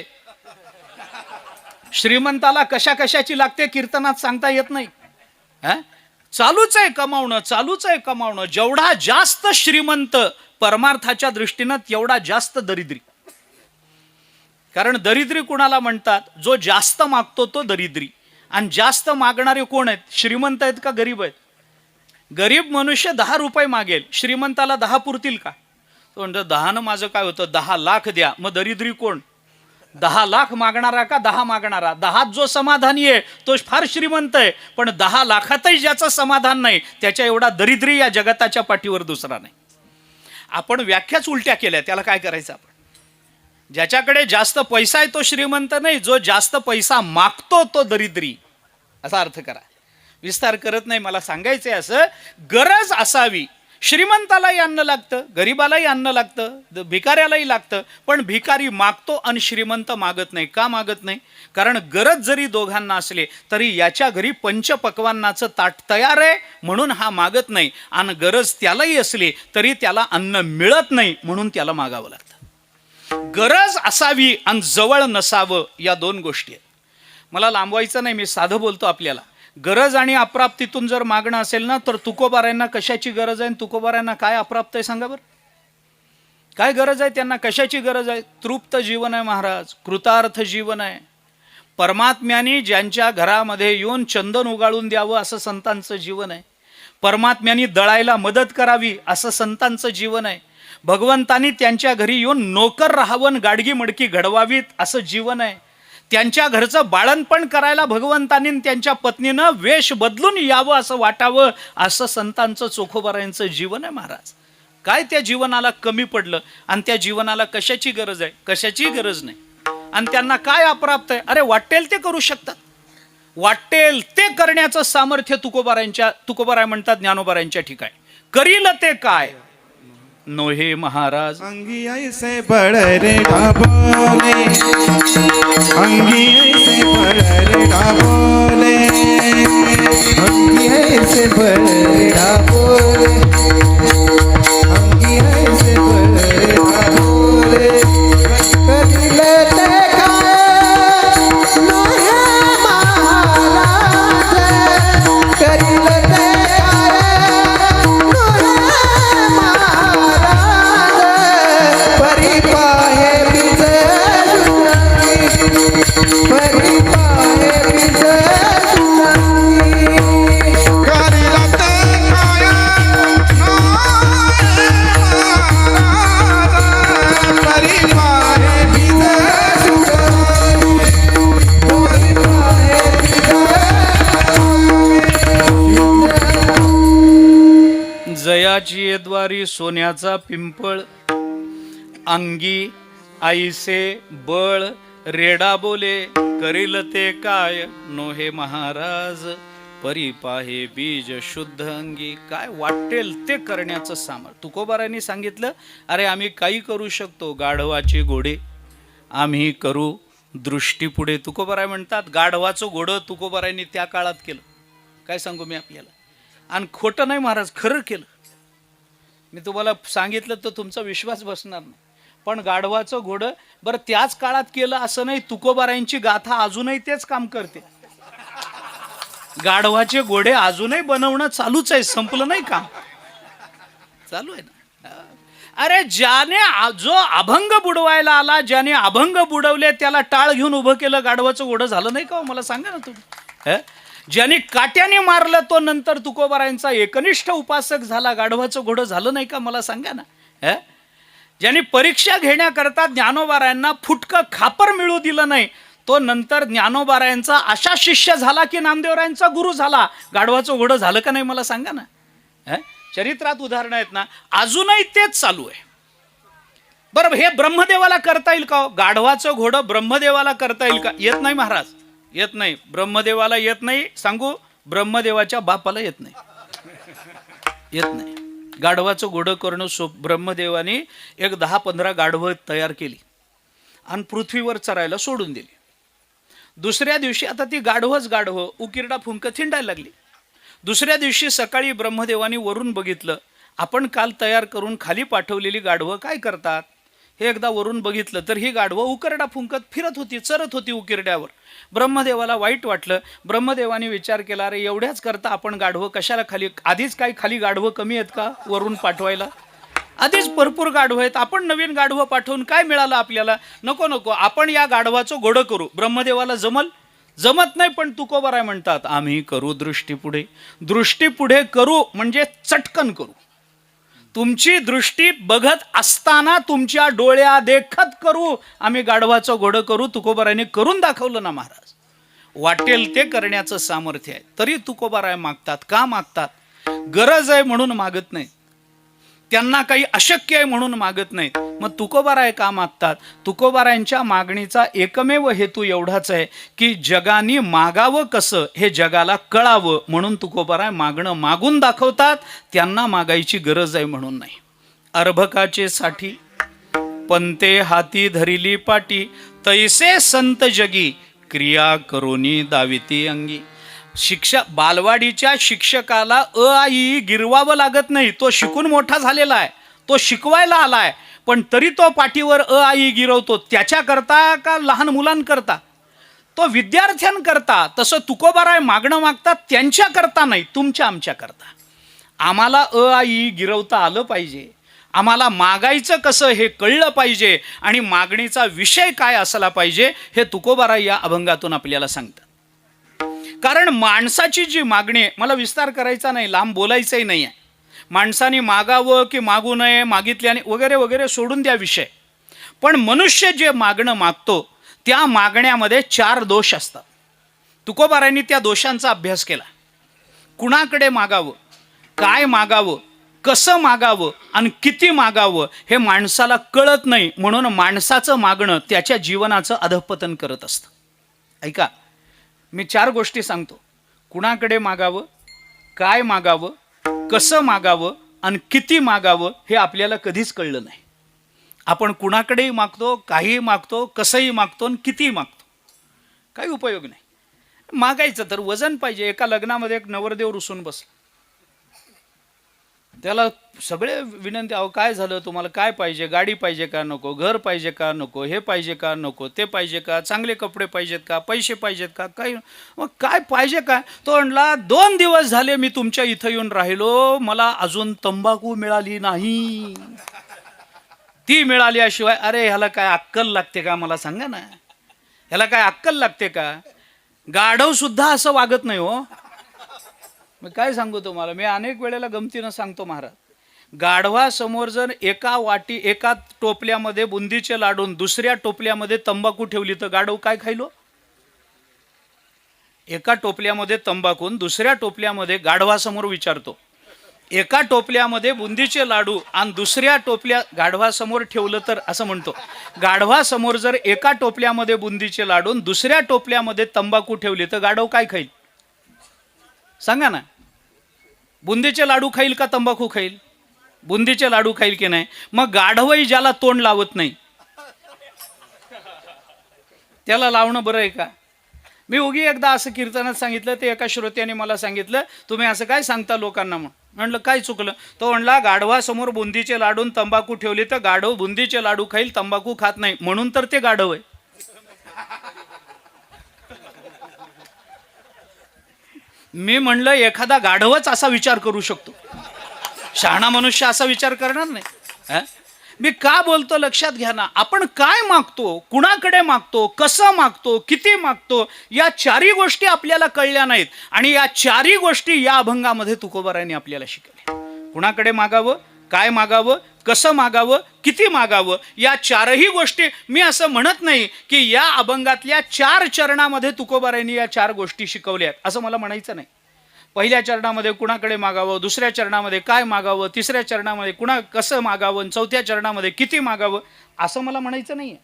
S2: श्रीमंताला कशा कशाची लागते कीर्तनात सांगता येत नाही. चालूच आहे कमावणं, चालूच आहे कमावणं. जेवढा जास्त श्रीमंत परमार्थाच्या दृष्टीनं तेवढा जास्त दरिद्री. कारण दरिद्री कुणाला म्हणतात? जो जास्त मागतो तो दरिद्री. आणि जास्त मागणारे कोण आहेत? श्रीमंत आहेत का गरीब आहेत? गरीब मनुष्य 10 रुपये मागेल, श्रीमंताला 10 पुरतील का? तो म्हणतो 10 माझं काय होतं, 10 लाख द्या. मग दरिद्री कोण? 10 लाख मागणारा का 10 मागणारा? 10 जो समाधानी आहे तो फार श्रीमंत आहे, पण 10 लाखातही ज्याचं समाधान नाही त्याच्या एवढा दरिद्री या जगताच्या पाठीवर दुसरा नाही. आपण व्याख्याच उलट्या केल्या. त्याला काय करायचं आपण? ज्याच्याकडे जास्त पैसा आहे तो श्रीमंत नाही, जो जास्त पैसा मागतो तो दरिद्री, असा अर्थ करा. विस्तार करत नाही. मला सांगायचंय असं, गरज असावी. श्रीमंतालाही अन्न लागतं, गरीबालाही अन्न लागतं, भिकाऱ्यालाही लागतं, पण भिकारी मागतो आणि श्रीमंत मागत नाही. का मागत नाही? कारण गरज जरी दोघांना असले तरी याच्या घरी पंचपक्वान्नाचं ताट तयार आहे म्हणून हा मागत नाही, आणि गरज त्यालाही असली तरी त्याला अन्न मिळत नाही म्हणून त्याला मागावं लागतं. गरज असावी आणि जवळ नसावं, या 2 गोष्टी आहेत. मला लांबवायचं नाही, मी साधं बोलतो आपल्याला. गरज आणि अप्राप्तीतून जर मागणं असेल ना, तर तुकोबारायांना कशाची गरज आहे? तुकोबारायांना काय अप्राप्त आहे सांगा बरं? काय गरज आहे त्यांना? कशाची गरज आहे? तृप्त जीवन आहे महाराज, कृतार्थ जीवन आहे. परमात्म्याने ज्यांच्या घरामध्ये येऊन चंदन उगाळून द्यावं असं संतांचं जीवन आहे. परमात्म्याने दळायला मदत करावी असं संतांचं जीवन आहे. भगवंतांनी त्यांच्या घरी येऊन नोकर राहावं, गाडगी मडकी घडवावीत असं जीवन आहे. त्यांच्या घरचं बाळणपण करायला भगवंतांनी त्यांच्या पत्नीनं वेश बदलून यावं असं वाटावं असं संतांचं चोखोबारायांचं जीवन आहे महाराज. काय त्या जीवनाला कमी पडलं? आणि त्या जीवनाला कशाची गरज आहे? कशाची गरज नाही. आणि त्यांना काय अप्राप्त आहे? अरे वाटेल ते करू शकतात. वाटेल ते करण्याचं सामर्थ्य तुकोबाराय म्हणतात ज्ञानोबारायांच्या ठिकाणी. करील ते काय नोहे महाराज.
S3: अंगी ऐसे बड़ रे ढाबोले, अंगी ऐसे बड़ रे ढाबोले,
S1: अंगी ऐसे बड़े ढाबोले, अंगी ऐसे बड़े ढाबोले, करिले ते काय नोहे महाराज, करिले ते काय नोहे महाराज, परी पाहे बिजे सुनाई, परी पाहे बिजे सुनाई.
S3: करिला ते काय महाराज, परी पाहे बिजे सुनाई,
S1: परी पाहे
S2: जयाची येद्वारी सोन्याचा पिंपळ, अंगी आईसे बळ रेडा बोले, करील ते काय नोहे महाराज, परी पाहे बीज शुद्ध अंगी. काय वाटेल ते करण्याचं सामर्थ्य. तुकोबारायांनी सांगितलं, अरे आम्ही काही करू शकतो. गाढवाचे घोडे आम्ही करू दृष्टी पुढे. तुकोबाराय म्हणतात गाढवाचं घोडं तुकोबारायांनी त्या काळात केलं. काय सांगू मी आपल्याला? आणि खोटं नाही महाराज, खरं केलं. मी तुम्हाला सांगितलं तर तुमचा विश्वास बसणार नाही, पण गाढवाचं घोडं बरं त्याच काळात केलं असं नाही. तुकोबारायांची गाथा अजूनही तेच काम करते. गाढवाचे घोडे अजूनही बनवणं चालूच आहे, संपलं नाही काम, चालू आहे ना. अरे ज्याने जो अभंग बुडवायला आला, ज्याने अभंग बुडवले त्याला टाळ घेऊन उभं केलं, गाढवाचं घोडं झालं नाही का? मला सांगा ना तुम्ही. ज्याने काट्याने मारलं तो नंतर तुकोबारायांचा एकनिष्ठ उपासक झाला, गाढवाचं घोडं झालं नाही का? मला सांगा ना. ज्यांनी परीक्षा घेण्याकरता ज्ञानोबारायांना फुटकं खापर मिळू दिलं नाही, तो नंतर ज्ञानोबारायांचा अशा शिष्य झाला की नामदेवरायांचा गुरु झाला. गाढवाचं घोडं झालं का नाही मला सांगा ना. चरित्रात उदाहरणं आहेत ना, अजूनही तेच चालू आहे. बरं हे ब्रह्मदेवाला करता येईल का? गाढवाचं घोडं ब्रह्मदेवाला करता येईल का? येत नाही महाराज, येत नाही. ब्रह्मदेवाला येत नाही. सांगू, ब्रह्मदेवाच्या बापाला येत नाही, येत नाही. गाढवाचं घोडं करणं ब्रह्मदेवाने एक 10-15 गाढवं तयार केली आणि पृथ्वीवर चरायला सोडून दिली. दुसऱ्या दिवशी आता ती गाढवं उकिरडा फुंक थिंडायला लागली. दुसऱ्या दिवशी सकाळी ब्रह्मदेवाने वरून बघितलं, आपण काल तयार करून खाली पाठवलेली गाढवं काय करतात? हे एकदा वरून बघितलं तर ही गाढवं उकरडा फुंकत फिरत होती, चरत होती उकिरड्यावर. ब्रह्मदेवाला वाईट वाटलं. ब्रह्मदेवाने विचार केला, अरे एवढ्याच करता आपण गाढवं कशाला खाली, आधीच काही खाली गाढवं कमी आहेत का वरून पाठवायला? आधीच भरपूर गाढवं आहेत, आपण नवीन गाढवं पाठवून काय मिळालं आपल्याला? नको नको, आपण या गाढवाचं घोडं करू. ब्रह्मदेवाला जमत नाही, पण तुकोबाराय म्हणतात आम्ही करू दृष्टीपुढे. दृष्टीपुढे करू म्हणजे चटकन करू. तुमची दृष्टी बघत असताना तुमच्या डोळ्या देखत करू, आम्ही गाढवाचं घोडं करू. तुकोबारायने करून दाखवलं ना महाराज. वाटेल ते करण्याचं सामर्थ्य आहे. तरी तुकोबाराय मागतात. का मागतात? गरज आहे म्हणून मागत नाही, त्यांना काही अशक्य आहे म्हणून मागत नाहीत. मग तुकोबाराय का मागतात? तुकोबारायांच्या मागणीचा एकमेव हेतू एवढाच आहे की जगाने मागावं कसं हे जगाला कळावं, म्हणून तुकोबाराय मागणं मागून दाखवतात. त्यांना मागायची गरज आहे म्हणून नाही. अर्भकाचे साठी पंते हाती धरिली पाटी, तैसे संत जगी क्रिया करोनी दाविती अंगी. बालवाडीच्या शिक्षकाला अ आ इ गिरवावं लागत नाही. तो शिकून मोठा झालेला आहे, तो शिकवायला आलाय, पण तरी तो पाठीवर अ आ इ गिरवतो. त्याच्याकरता का लहान मुलांकरता? तो विद्यार्थ्यांकरता. तसं तुकोबाराय मागणं मागतात त्यांच्याकरता नाही, तुमच्या आमच्याकरता. आम्हाला अ आ इ गिरवता आलं पाहिजे, आम्हाला मागायचं कसं हे कळलं पाहिजे, आणि मागणीचा विषय काय असला पाहिजे हे तुकोबाराय या अभंगातून आपल्याला सांगतात. कारण माणसाची जी मागणी आहे, मला विस्तार करायचा नाही, लांब बोलायचंही नाही आहे. माणसाने मागावं की मागू नये, मागितल्याने वगैरे वगैरे सोडून द्या विषय. पण मनुष्य जे मागणं मागतो त्या मागण्यामध्ये 4 दोष असतात. तुकोबारायांनी त्या दोषांचा अभ्यास केला. कुणाकडे मागावं, काय मागावं, कसं मागावं आणि किती मागावं हे माणसाला कळत नाही, म्हणून माणसाचं मागणं त्याच्या जीवनाचं अधःपतन करत असतं. ऐका, मी 4 गोष्टी सांगतो. कुणाकडे मागावं, काय मागावं, कसं मागावं आणि किती मागावं हे आपल्याला कधीच कळलं नाही. आपण कुणाकडेही मागतो, काहीही मागतो, कसंही मागतो आणि कितीही मागतो, काही उपयोग नाही. मागायचं तर वजन पाहिजे. एका लग्नामध्ये एक नवरदेव रुसून बसला. त्याला सगळे विनंती, अहो काय झालं, तुम्हाला काय पाहिजे, गाडी पाहिजे का नको, घर पाहिजे का नको, हे पाहिजे का नको, ते पाहिजे का, चांगले कपडे पाहिजेत का, पैसे पाहिजेत का, काही, मग काय पाहिजे का? तो म्हणला 2 दिवस झाले मी तुमच्या इथं येऊन राहिलो, मला अजून तंबाखू मिळाली नाही. ती मिळाल्याशिवाय, अरे ह्याला काय अक्कल लागते का, मला सांगा ना, ह्याला काय अक्कल लागते का? गाढव सुद्धा असं वागत नाही हो. मी काय सांगू तुम्हाला, मी अनेक वेळेला गमतीनं सांगतो महाराज. गाढवासमोर जर एका टोपल्यामध्ये बुंदीचे लाडून दुसऱ्या टोपल्यामध्ये तंबाखू ठेवली तर गाढव काय खायलो? एका टोपल्यामध्ये तंबाखून दुसऱ्या टोपल्यामध्ये, गाढवासमोर विचारतो, एका टोपल्यामध्ये बुंदीचे लाडू आणि दुसऱ्या टोपल्या गाढवासमोर ठेवलं तर, असं म्हणतो, गाढवासमोर जर एका टोपल्यामध्ये बुंदीचे लाडून दुसऱ्या टोपल्यामध्ये तंबाखू ठेवली तर गाढव काय खाईल? सांगा ना. बुंदीचे लाडू खाईल का तंबाखू खाईल? बुंदीचे लाडू खाईल की नाही? मग गाढवही ज्याला तोंड लावत नाही त्याला लावणं बरं आहे का? मी उगी एकदा असं कीर्तनात सांगितलं, ते एका श्रोत्याने मला सांगितलं, तुम्ही असं काय सांगता लोकांना? म्हणलं काय चुकलं? तो म्हणला, गाढवासमोर बुंदीचे लाडून तंबाखू ठेवली तर गाढव बुंदीचे लाडू खाईल, तंबाखू खात नाही, म्हणून तर ते गाढव आहे. मी म्हणलं एखादा गाढवच असा विचार करू शकतो, शहाणा मनुष्य असा विचार करणार नाही. मी का बोलतो लक्षात घ्या ना. आपण काय मागतो, कुणाकडे मागतो, कसं मागतो, किती मागतो, या 4ही गोष्टी आपल्याला कळल्या नाहीत. आणि या 4ही गोष्टी या अभंगामध्ये तुकोबारायांनी आपल्याला शिकवल्या. कुणाकडे मागावं, काय मागावं, कसं मागावं, किती मागावं, या 4ही गोष्टी. मी असं म्हणत नाही की या अभंगातल्या 4 चरणामध्ये तुकोबारायांनी या 4 गोष्टी शिकवल्यात, असं मला म्हणायचं नाही. पहिल्या चरणामध्ये कुणाकडे मागावं, दुसऱ्या चरणामध्ये काय मागावं, तिसऱ्या चरणामध्ये कसं मागावं, चौथ्या चरणामध्ये किती मागावं, असं मला म्हणायचं नाही आहे.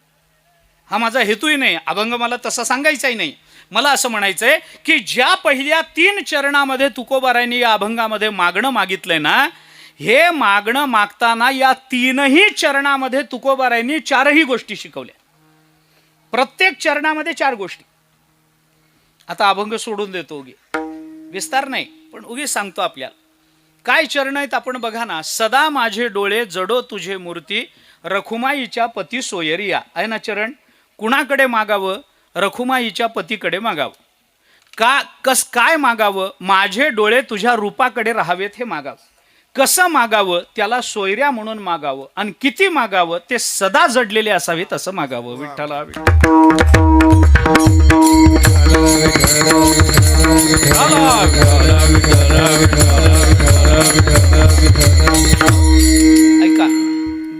S2: हा माझा हेतूही नाही, अभंग मला तसा सांगायचाही नाही. मला असं म्हणायचं आहे की ज्या पहिल्या 3 चरणामध्ये तुकोबारायांनी या अभंगामध्ये मागणं मागितलंय ना, हे मागणं मागताना या 3ही चरणामध्ये तुकोबारायांनी 4ही गोष्टी शिकवल्या. प्रत्येक चरणामध्ये 4 गोष्टी. आता अभंग सोडून देतो, उगी विस्तार नाही, पण उगी सांगतो आपल्याला काय चरण आहेत. आपण बघा ना. सदा माझे डोळे जडो तुझे मूर्ती, रखुमाईच्या पती सोयरिया आहे ना चरण. कुणाकडे मागावं? रखुमाईच्या पतीकडे मागावं. काय मागावं? माझे डोळे तुझ्या रूपाकडे राहावेत हे मागावं. कसं मागावं? त्याला सोयऱ्या म्हणून मागावं. आणि किती मागावं? ते सदा जडलेले असावेत असं मागावं. विठ्ठला ऐका,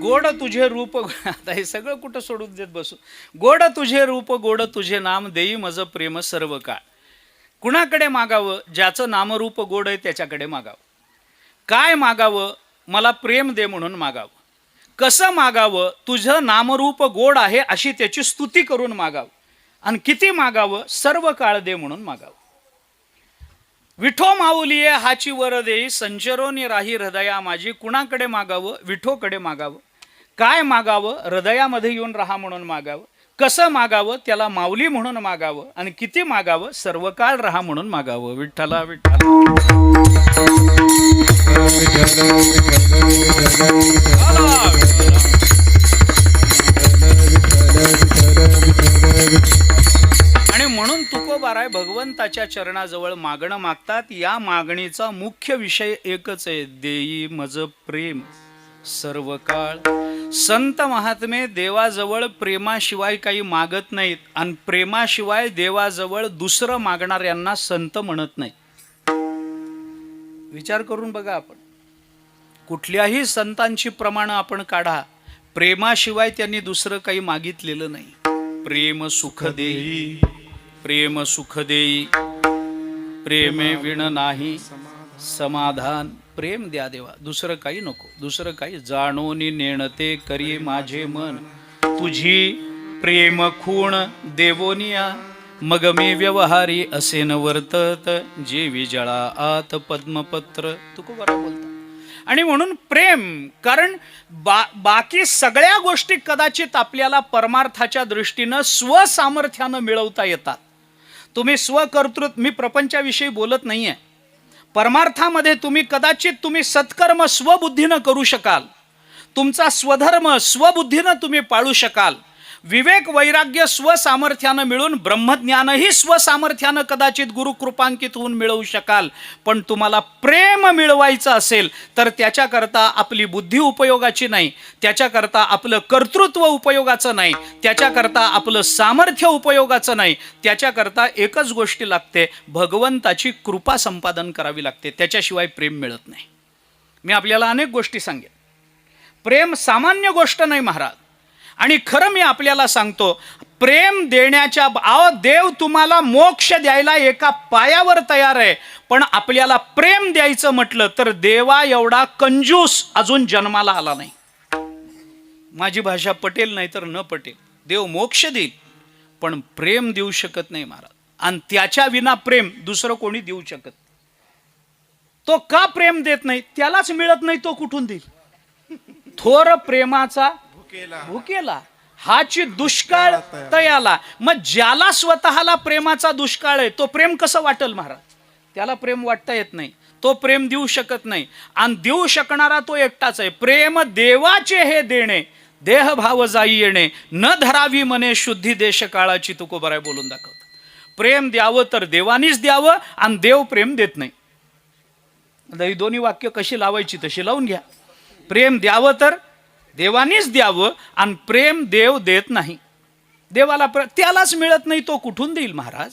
S2: गोड तुझे रूप. आता हे सगळं कुठं सोडून देत बसू. गोड तुझे रूप, गोड तुझे नाम, देई मज प्रेम सर्व काळ. कुणाकडे मागावं? ज्याचं नामरूप गोड आहे त्याच्याकडे मागावं. काय मागावं? मला प्रेम दे म्हणून मागावं. कसं मागावं? तुझं नामरूप गोड आहे अशी त्याची स्तुती करून मागावं. आणि किती मागावं? सर्व काळ दे म्हणून मागावं. विठो माऊलिये हाची वर देई, संचरोनी राही हृदया माझी. कुणाकडे मागावं? विठोकडे मागावं. काय मागावं? हृदयामध्ये येऊन राहा म्हणून मागावं. कसं मागावं? त्याला माऊली म्हणून मागावं. आणि किती मागावं? सर्व काळ राहा म्हणून मागावं. विठ्ठला विठ्ठला. आणि म्हणून तुकोबाराय भगवंताच्या चरणाजवळ मागणं मागतात. या मागणीचा मुख्य विषय एकच आहे, देई मज प्रेम सर्व काळ. संत महात्मे देवाजवळ प्रेमाशिवाय काही मागत नाहीत. आणि प्रेमाशिवाय देवाजवळ दुसरं मागणाऱ्यांना संत म्हणत नाही. विचार करून बघा, आपण कुठल्याही संतांची प्रमाण आपण काढा, प्रेमाशिवाय त्यांनी दुसरं काही मागितलेलं नाही. प्रेम सुख देई, प्रेम सुख देई, प्रेमे विण नाही समाधान. प्रेम द्या देवा, दुसरं काही नको. दुसरं काही जाणोनी नेणते करी माझे मन, तुझी प्रेम खूण देवोनिया. मग मी व्यवहारी असे न वर्तत, जे विजळा आत पद्मपत्र. तुकोबारा बोलता. आणि म्हणून प्रेम, कारण बाकी सगळ्या गोष्टी कदाचित आपल्याला परमार्थाच्या दृष्टीनं स्वसामर्थ्यानं मिळवता येतात. तुम्ही स्वकर्तृत्व, मी प्रपंचाविषयी बोलत नाहीये. परमार्थामध्ये तुम्ही सत्कर्म स्वबुद्धीनं करू शकाल. तुमचा स्वधर्म स्वबुद्धीनं तुम्ही पाळू शकाल. विवेक वैराग्य स्वसामर्थ्यानं मिळून ब्रह्मज्ञानही स्वसामर्थ्यानं कदाचित गुरुकृपांकित होऊन मिळवू शकाल. पण तुम्हाला प्रेम मिळवायचं असेल तर त्याच्याकरता आपली बुद्धी उपयोगाची नाही, त्याच्याकरता आपलं कर्तृत्व उपयोगाचं नाही, त्याच्याकरता आपलं सामर्थ्य उपयोगाचं नाही. त्याच्याकरता एकच गोष्टी लागते, भगवंताची कृपा संपादन करावी लागते. त्याच्याशिवाय प्रेम मिळत नाही. मी आपल्याला अनेक गोष्टी सांगेन. प्रेम सामान्य गोष्ट नाही महाराज. आणि खरं मी आपल्याला सांगतो, प्रेम देण्याच्या देव तुम्हाला मोक्ष द्यायला एका पायावर तयार आहे. पण आपल्याला प्रेम द्यायचं म्हटलं तर देवा एवढा कंजूस अजून जन्माला आला नाही. माझी भाषा पटेल नाही तर न पटेल, देव मोक्ष देईल पण प्रेम देऊ शकत नाही महाराज. आणि त्याच्या विना प्रेम दुसरं कोणी देऊ शकत. तो का प्रेम देत नाही? त्यालाच मिळत नाही, तो कुठून देईल? थोर प्रेमाचा भुकेला हाची दुष्काळ तयाला. मग ज्याला स्वतःला प्रेमाचा दुष्काळ आहे तो प्रेम कसं वाटेल महाराज? त्याला प्रेम वाटता येत नाही, तो प्रेम देऊ शकत नाही. आणि देऊ शकणारा तो एकटाच आहे. प्रेम देवाचे हे देणे, देहभाव जाई येणे, न धरावी मने शुद्धी देश काळाची. तुकोबाराय बोलून दाखवतात. प्रेम द्यावं तर देवानीच द्यावं, आणि देव प्रेम देत नाही. ही दोन्ही वाक्य कशी लावायची तशी लावून घ्या. प्रेम द्यावं तर देवानीच द्यावं, आणि प्रेम देव देत नाही. देवाला त्यालाच मिळत नाही, तो कुठून देईल महाराज?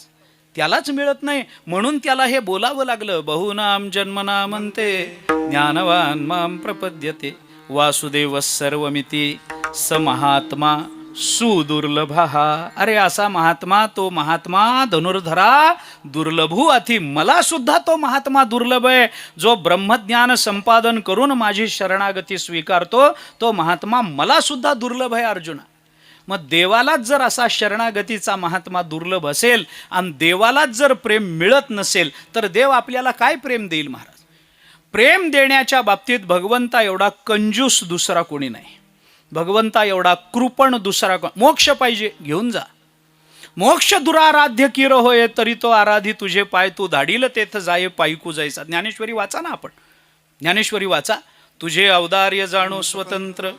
S2: त्यालाच मिळत नाही. म्हणून त्याला हे बोलावं लागलं. बहुनाम जन्मना म्हणते ज्ञानवान माम प्रपद्यते, वासुदेव सर्वमिती स महात्मा सुदुर्लभ. अरे असा महात्मा, तो महात्मा धनुर्धरा दुर्लभू अति. मला सुद्धा तो महात्मा दुर्लभ आहे. जो ब्रह्मज्ञान संपादन करून माझी शरणागती स्वीकारतो तो महात्मा मला सुद्धा दुर्लभ आहे अर्जुना. मग देवालाच जर असा शरणागतीचा महात्मा दुर्लभ असेल आणि देवालाच जर प्रेम मिळत नसेल तर देव आपल्याला काय प्रेम देईल महाराज? प्रेम देण्याच्या बाबतीत भगवंता एवढा कंजूस दुसरा कोणी नाही. भगवंता एवढा कृपण दुसरा. मोक्ष पाहिजे घेऊन जा. मोक्ष दुराराध्य किर होय तरी तो आराधी तुझे पाय, तू धाडील तेथ जाये पायकू जायचा. ज्ञानेश्वरी वाचा ना आपण. ज्ञानेश्वरी वाचा. तुझे अवदार्य जाणो स्वतंत्र,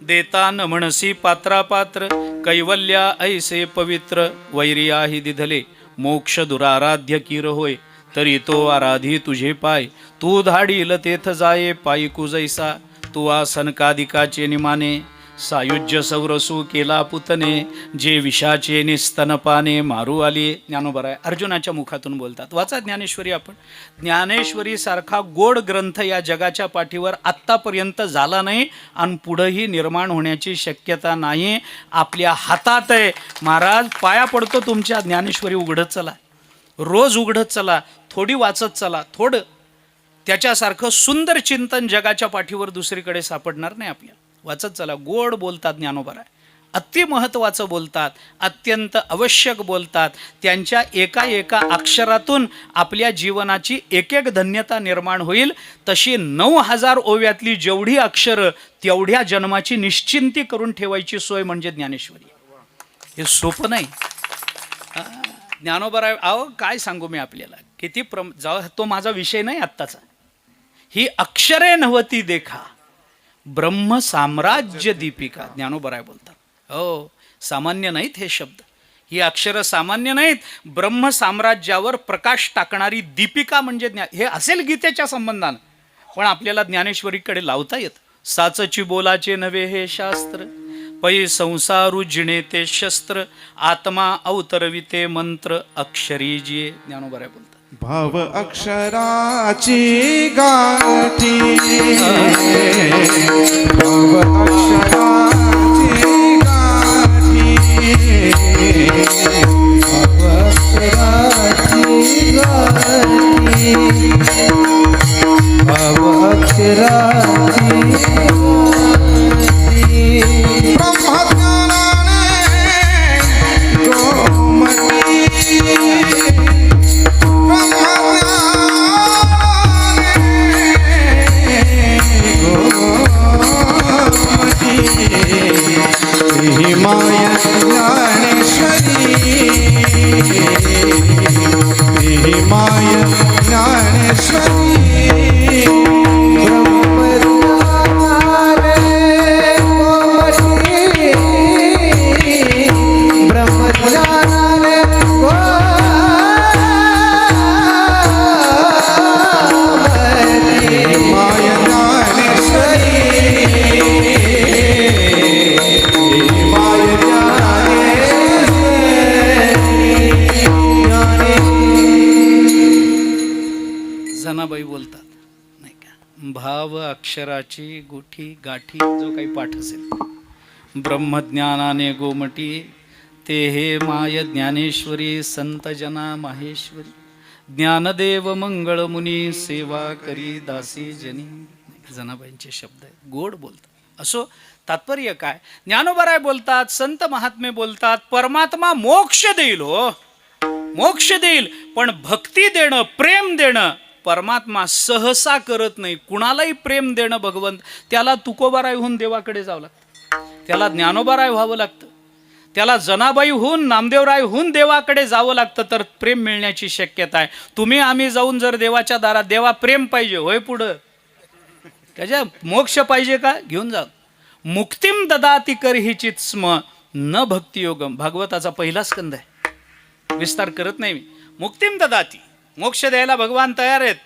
S2: देता न म्हणसी पात्रापात्र कैवल्या ऐसे पवित्र वैरियाही दिधले मोक्ष दुराराध्य किर होय तरी तो आराधी तुझे पाय तू धाडील तेथ जाये पायकू जैसा तू आसनकादिकाचे निमाने सायुज्य सौरसू केला पुतने जे विषाचे निस्तनपाने मारू आली. ज्ञानोबा आहे अर्जुनाच्या मुखातून बोलतात. वाचा ज्ञानेश्वरी आपण. ज्ञानेश्वरी सारखा गोड ग्रंथ या जगाच्या पाठीवर आत्तापर्यंत झाला नाही आणि पुढंही निर्माण होण्याची शक्यता नाही. आपल्या हातात आहे. महाराज पाया पडतो तुमच्या. ज्ञानेश्वरी उघडत चला, रोज उघडत चला, थोडी वाचत चला. थोडं त्याच्यासारखं सुंदर चिंतन जगाच्या पाठीवर दुसरीकडे सापडणार नाही आपल्याला. वाचत चला. गोड बोलतात ज्ञानोबा आहे. अति महत्त्वाचं बोलतात, अत्यंत आवश्यक बोलतात. त्यांच्या एका एका अक्षरातून आपल्या जीवनाची एक एक धन्यता निर्माण होईल. तशी 9000 ओव्यातली जेवढी अक्षरं तेवढ्या जन्माची निश्चिंती करून ठेवायची सोय म्हणजे ज्ञानेश्वरी. हे सोपं नाही. ज्ञानोबा अहो काय सांगू मी आपल्याला. किती तो माझा विषय नाही आत्ताचा. ही अक्षरे नव्हती देखा ब्रह्म साम्राज्य दीपिका. ज्ञानोबा राय बोलतात. हो, सामान्य नाहीत हे शब्द. ही अक्षरं सामान्य नाहीत. ब्रह्म साम्राज्यावर प्रकाश टाकणारी दीपिका म्हणजे हे असेल गीतेच्या संबंधानं, पण आपल्याला ज्ञानेश्वरीकडे लावता येत. साचची बोलाचे नव्हे हे शास्त्र पै संसारू जिणे ते शस्त्र आत्मा अवतरविते मंत्र अक्षरी जिये. ज्ञानोबा राय बोलतात.
S3: भाव अक्षराची गाठी भाव अक्षराची गाठी
S1: भाव अक्षराची
S2: जनाबाई बोलतात नाही का. भाव अक्षराची गुठी गाठी जो काही पाठ असेल. ब्रह्मज्ञानाने गोमटी ते हे माय ज्ञानेश्वरी संत जना माहेश्वरी ज्ञानदेव मंगळ मुनी सेवा करी दासी जनी. जनाबाईंचे शब्द आहेत. गोड बोलतात. असो, तात्पर्य काय. ज्ञानोबा राय बोलतात, संत महात्मे बोलतात, परमात्मा मोक्ष देईल. हो, मोक्ष देईल, पण भक्ती देणं, प्रेम देणं परमात्मा सहसा करत नाही. कुणालाही प्रेम देणं भगवंत, त्याला तुकोबाराय होऊन देवाकडे जावं लागतं. त्याला ज्ञानोबाराय व्हावं लागतं. त्याला जनाबाई होऊन नामदेवराय होऊन देवाकडे जावं लागतं तर प्रेम मिळण्याची शक्यता आहे. तुम्ही आम्ही जाऊन जर देवाच्या दारात, देवा प्रेम पाहिजे होय पुढं, त्याच्या मोक्ष पाहिजे का, घेऊन जा. मुक्तिम ददाती कर ही चित स्म न भक्तियोगम. भागवताचा पहिला स्कंद आहे, विस्तार करत नाही मी. मुक्तिम ददाती, मोक्ष द्यायला भगवान तयार आहेत,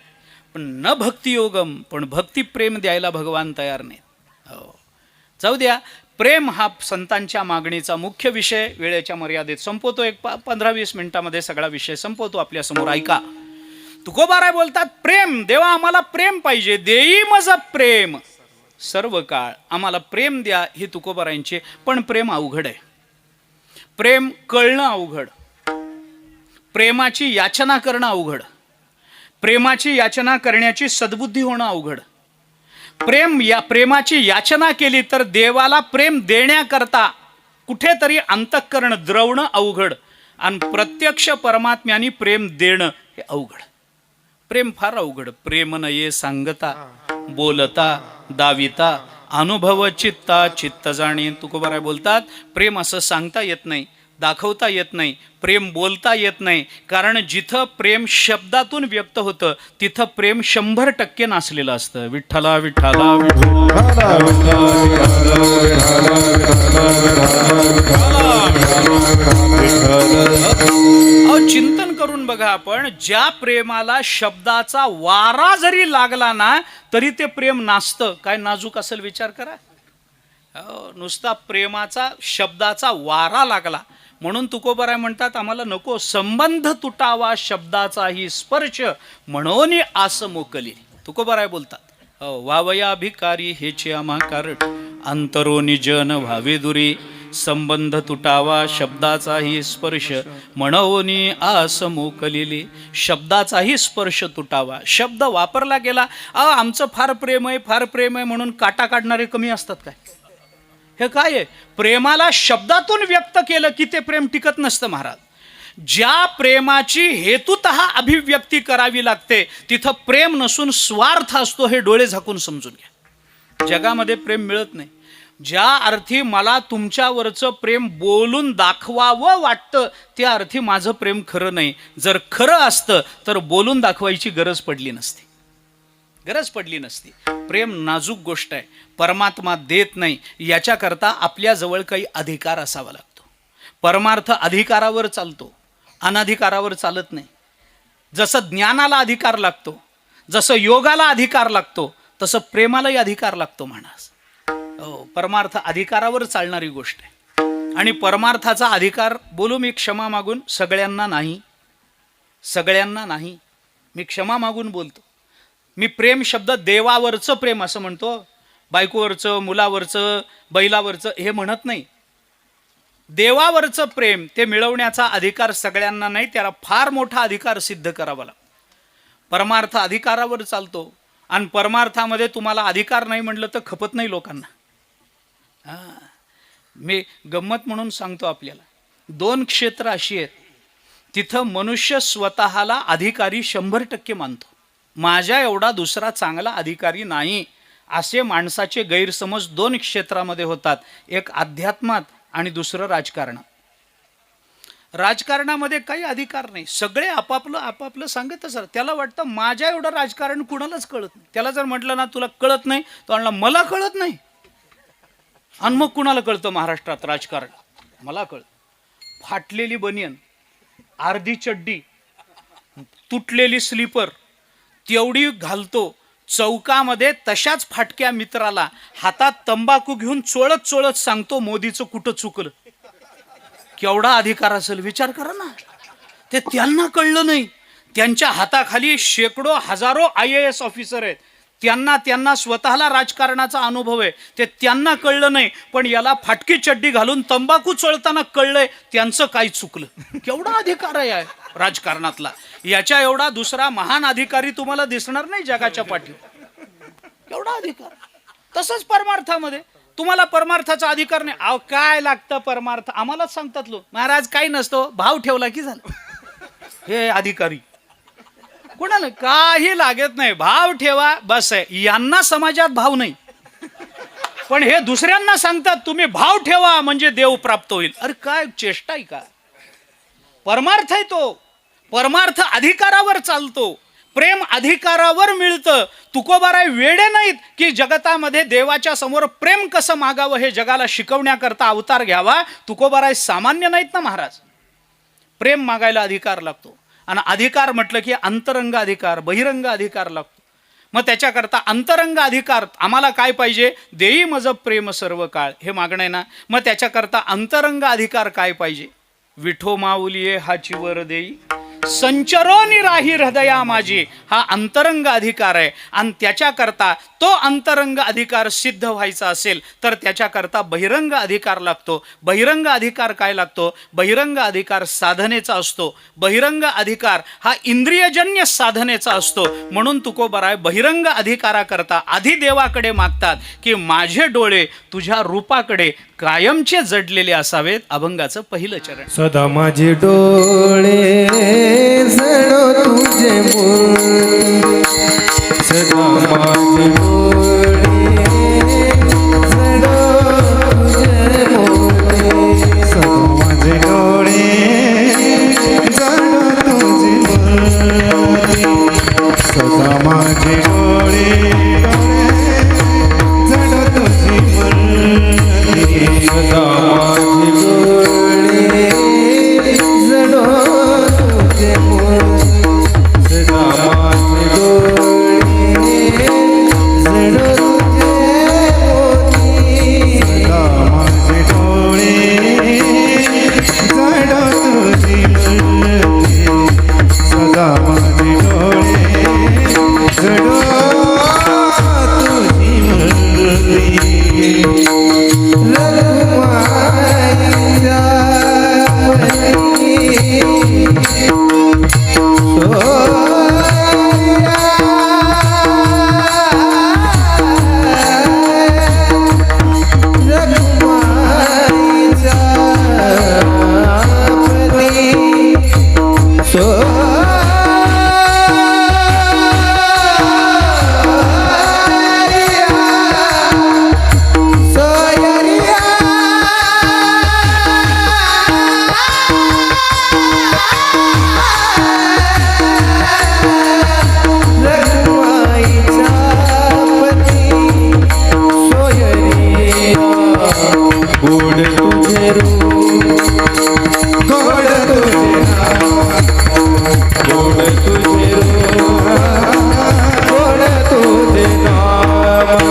S2: पण न भक्तियोगम, पण भक्ती प्रेम द्यायला भगवान तयार नाहीत. हो, जाऊ द्या. प्रेम हा संतांच्या मागणीचा मुख्य विषय. वेळेच्या मर्यादेत संपवतो. एक 15-20 मिनिटामध्ये सगळा विषय संपवतो आपल्या समोर. ऐका. तुकोबाराय बोलतात, प्रेम देवा, आम्हाला प्रेम पाहिजे. देई मज प्रेम सर्व काळ, आम्हाला प्रेम द्या. ही तुकोबारायांची. पण प्रेम अवघड आहे. प्रेम कळणं अवघड, प्रेमाची याचना करणं अवघड, प्रेमाची याचना करण्याची सद्बुद्धी होणं अवघड. प्रेमाची याचना केली तर देवाला प्रेम देण्याकरता कुठेतरी अंतःकरण द्रवणं अवघड, आणि प्रत्यक्ष परमात्म्याने प्रेम देणं हे अवघड. प्रेम फार अवघड. प्रेम न ये सांगता बोलता दाविता अनुभव चित्ता चित्त जाणे. तुकोबाराय बोलतात, प्रेम असं सांगता येत नाही, दाखवता येत नाही, प्रेम बोलता येत नाही. कारण जिथं प्रेम शब्दातून व्यक्त होतं तिथं प्रेम 100% नाचलेलं असतं. विठ्ठला विठ्ठला चिंतन करून बघा आपण, ज्या प्रेमाला शब्दाचा वारा जरी लागला ना तरी ते प्रेम नाचतं. काय नाजूक असेल विचार करा. नुसता प्रेमाचा शब्दाचा वारा लागला म्हणून तुकोबराय म्हणतात आम्हाला नको संबंध तुटावा शब्दाचाही स्पर्श म्हणून आस मोकली. तुकोबराय बोलतात वावया भिकारी हेचे आम्हा कारण अंतरोनी जन व्हावे दुरी संबंध तुटावा शब्दाचाही स्पर्श म्हणून आस मोकलेली. शब्दाचाही स्पर्श तुटावा. शब्द वापरला गेला आमचं फार प्रेम आहे फार प्रेम आहे म्हणून काटा काढणारे कमी असतात काय? हे काय आहे? प्रेमाला शब्दातून व्यक्त केलं की ते प्रेम टिकत नसतं महाराज. ज्या प्रेमाची हेतुतः अभिव्यक्ती करावी लागते तिथं प्रेम नसून स्वार्थ असतो. हे डोळे झाकून समजून घ्या. जगामध्ये प्रेम मिळत नाही. ज्या अर्थी मला तुमच्यावरचं प्रेम बोलून दाखवावं वाटतं त्या अर्थी माझं प्रेम खरं नाही. जर खरं असतं तर बोलून दाखवायची गरज पडली नसती. प्रेम नाजूक गोष्ट आहे. परमात्मा देत नाही याच्याकरता आपल्याजवळ काही अधिकार असावा लागतो. परमार्थ अधिकारावर चालतो, अनधिकारावर चालत नाही. जसं ज्ञानाला अधिकार लागतो, जसं योगाला अधिकार लागतो, तसं प्रेमालाही अधिकार लागतो महाराज. परमार्थ अधिकारावर चालणारी गोष्ट आहे. आणि परमार्थाचा अधिकार बोलू मी क्षमा मागून सगळ्यांना नाही. मी क्षमा मागून बोलतो. मी प्रेम शब्द देवावरचं प्रेम असं म्हणतो, बायकोवरचं, मुलावरचं, बैलावरचं हे म्हणत नाही. देवावरचं प्रेम ते मिळवण्याचा अधिकार सगळ्यांना नाही. त्याला फार मोठा अधिकार सिद्ध करावा लागतो. परमार्थ अधिकारावर चालतो आणि परमार्थामध्ये तुम्हाला अधिकार नाही म्हटलं तर खपत नाही लोकांना. मी गंमत म्हणून सांगतो आपल्याला, 2 क्षेत्र अशी आहेत तिथं मनुष्य स्वतःला अधिकारी 100% मानतो. माझ्या एवढा दुसरा चांगला अधिकारी नाही असे माणसाचे गैरसमज 2 क्षेत्रामध्ये होतात. एक अध्यात्मात आणि दुसरं राजकारणात. राजकारणामध्ये काही अधिकार नाही. सगळे आपापलं सांगत असतात. त्याला वाटतं माझ्या एवढं राजकारण कुणालाच कळत नाही. त्याला जर म्हटलं ना तुला कळत नाही तो म्हणला मला कळत नाही. आणि मग कुणाला कळतं महाराष्ट्रात राजकारण? मला कळतं. फाटलेली बनियन, अर्धी चड्डी, तुटलेली स्लीपर तेवढी घालतो चौकामध्ये तशाच फाटक्या मित्राला हातात तंबाखू घेऊन चोळत सांगतो मोदीचं कुठं चुकलं. केवढा अधिकार असेल विचार करा ना. ते त्यांना कळलं नाही. त्यांच्या हाताखाली शेकडो हजारो IAS ऑफिसर आहेत. त्यांना स्वतःला राजकारणाचा अनुभव आहे. ते त्यांना कळलं नाही. पण याला फाटकी चड्डी घालून तंबाखू चोळताना कळलंय त्यांचं काय चुकलं. केवढा अधिकार आहे राजकारणातला. याच्या एवढा दुसरा महान अधिकारी तुम्हाला दिसणार नाही जगाच्या पाठीवर. केवढा अधिकार. तसंच परमार्थामध्ये तुम्हाला परमार्थाचा अधिकार नाही. अहो काय लागतं परमार्थ आम्हालाच सांगतात लोक. महाराज काही नसतो, भाव ठेवला की झालं. हे अधिकारी कोणाला काही लागत नाही. भाव ठेवा बस आहे. यांना समाजात भाव नाही. पण हे दुसऱ्यांना सांगतात तुम्ही भाव ठेवा म्हणजे देव प्राप्त होईल. अरे काय चेष्टा आहे का? परमार्थ आहे तो. परमार्थ अधिकारावर चालतो. प्रेम अधिकारावर मिळतं. तुकोबाराय वेडे नाहीत की जगतामध्ये देवाच्या समोर प्रेम कसं मागावं हे जगाला शिकवण्याकरता अवतार घ्यावा. तुकोबाराय सामान्य नाहीत ना महाराज. प्रेम मागायला अधिकार लागतो. आणि अधिकार म्हटलं की अंतरंग अधिकार, बहिरंग अधिकार लागतो. मग त्याच्याकरता अंतरंग अधिकार आम्हाला काय पाहिजे? देई मज प्रेम सर्व काळ हे मागणं आहे ना. मग त्याच्याकरता अंतरंग अधिकार काय पाहिजे? विठो माऊलिये हाची वर देई संचरोनी राही हृदया माझी हा अंतरंग अधिकार आहे. आणि त्याच्याकरता तो अंतरंग अधिकार सिद्ध व्हायचा असेल तर त्याच्याकरता बहिरंग अधिकार लागतो. बहिरंग अधिकार काय लागतो? बहिरंग अधिकार साधनेचा असतो. बहिरंग अधिकार हा इंद्रियजन्य साधनेचा असतो. म्हणून तुकोबाराय बहिरंग अधिकाराकरता आधी देवाकडे मागतात की माझे डोळे तुझ्या रूपाकडे कायमचे जडलेले असावेत. अभंगाचं पहिलं चरण.
S1: सदा माझे डोळे जडो तुझे मूर्ती सदा माझे डोळे जडो तुझे मूर्ती सदा माझे डोळे गोड तुझे रूप गोड तुझे नाम गोड तुझे रूप गोड तुझे नाम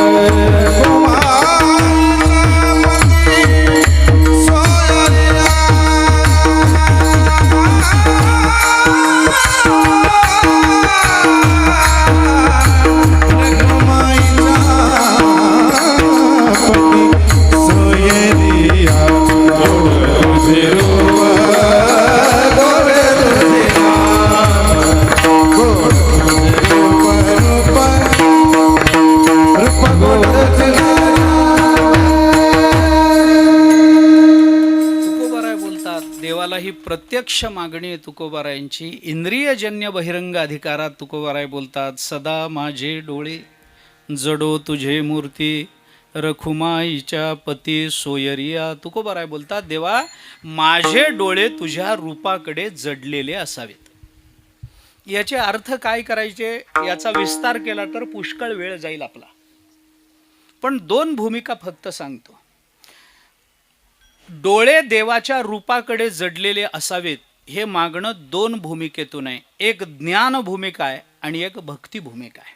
S2: तुकोबाराय बोलतात देवाला ही प्रत्यक्ष मागणी आहे तुकोबारायांची. इंद्रियजन्य बहिरंग अधिकारात तुकोबाराय बोलतात सदा माझे डोळे जडो तुझे मूर्ती रखुमाईच्या पती सोयरिया. तुकोबाराय बोलतात देवा माझे डोळे तुझ्या रूपाकडे जडलेले असावेत. याचे अर्थ काय करायचे याचा विस्तार केला तर पुष्कळ वेळ जाईल आपला, पण दोन भूमिका फक्त सांगतो. डोळे देवाच्या रूपाकडे जडलेले असावेत हे मागणं दोन भूमिकेतून आहे. एक ज्ञान भूमिका आहे आणि एक भक्ती भूमिका आहे.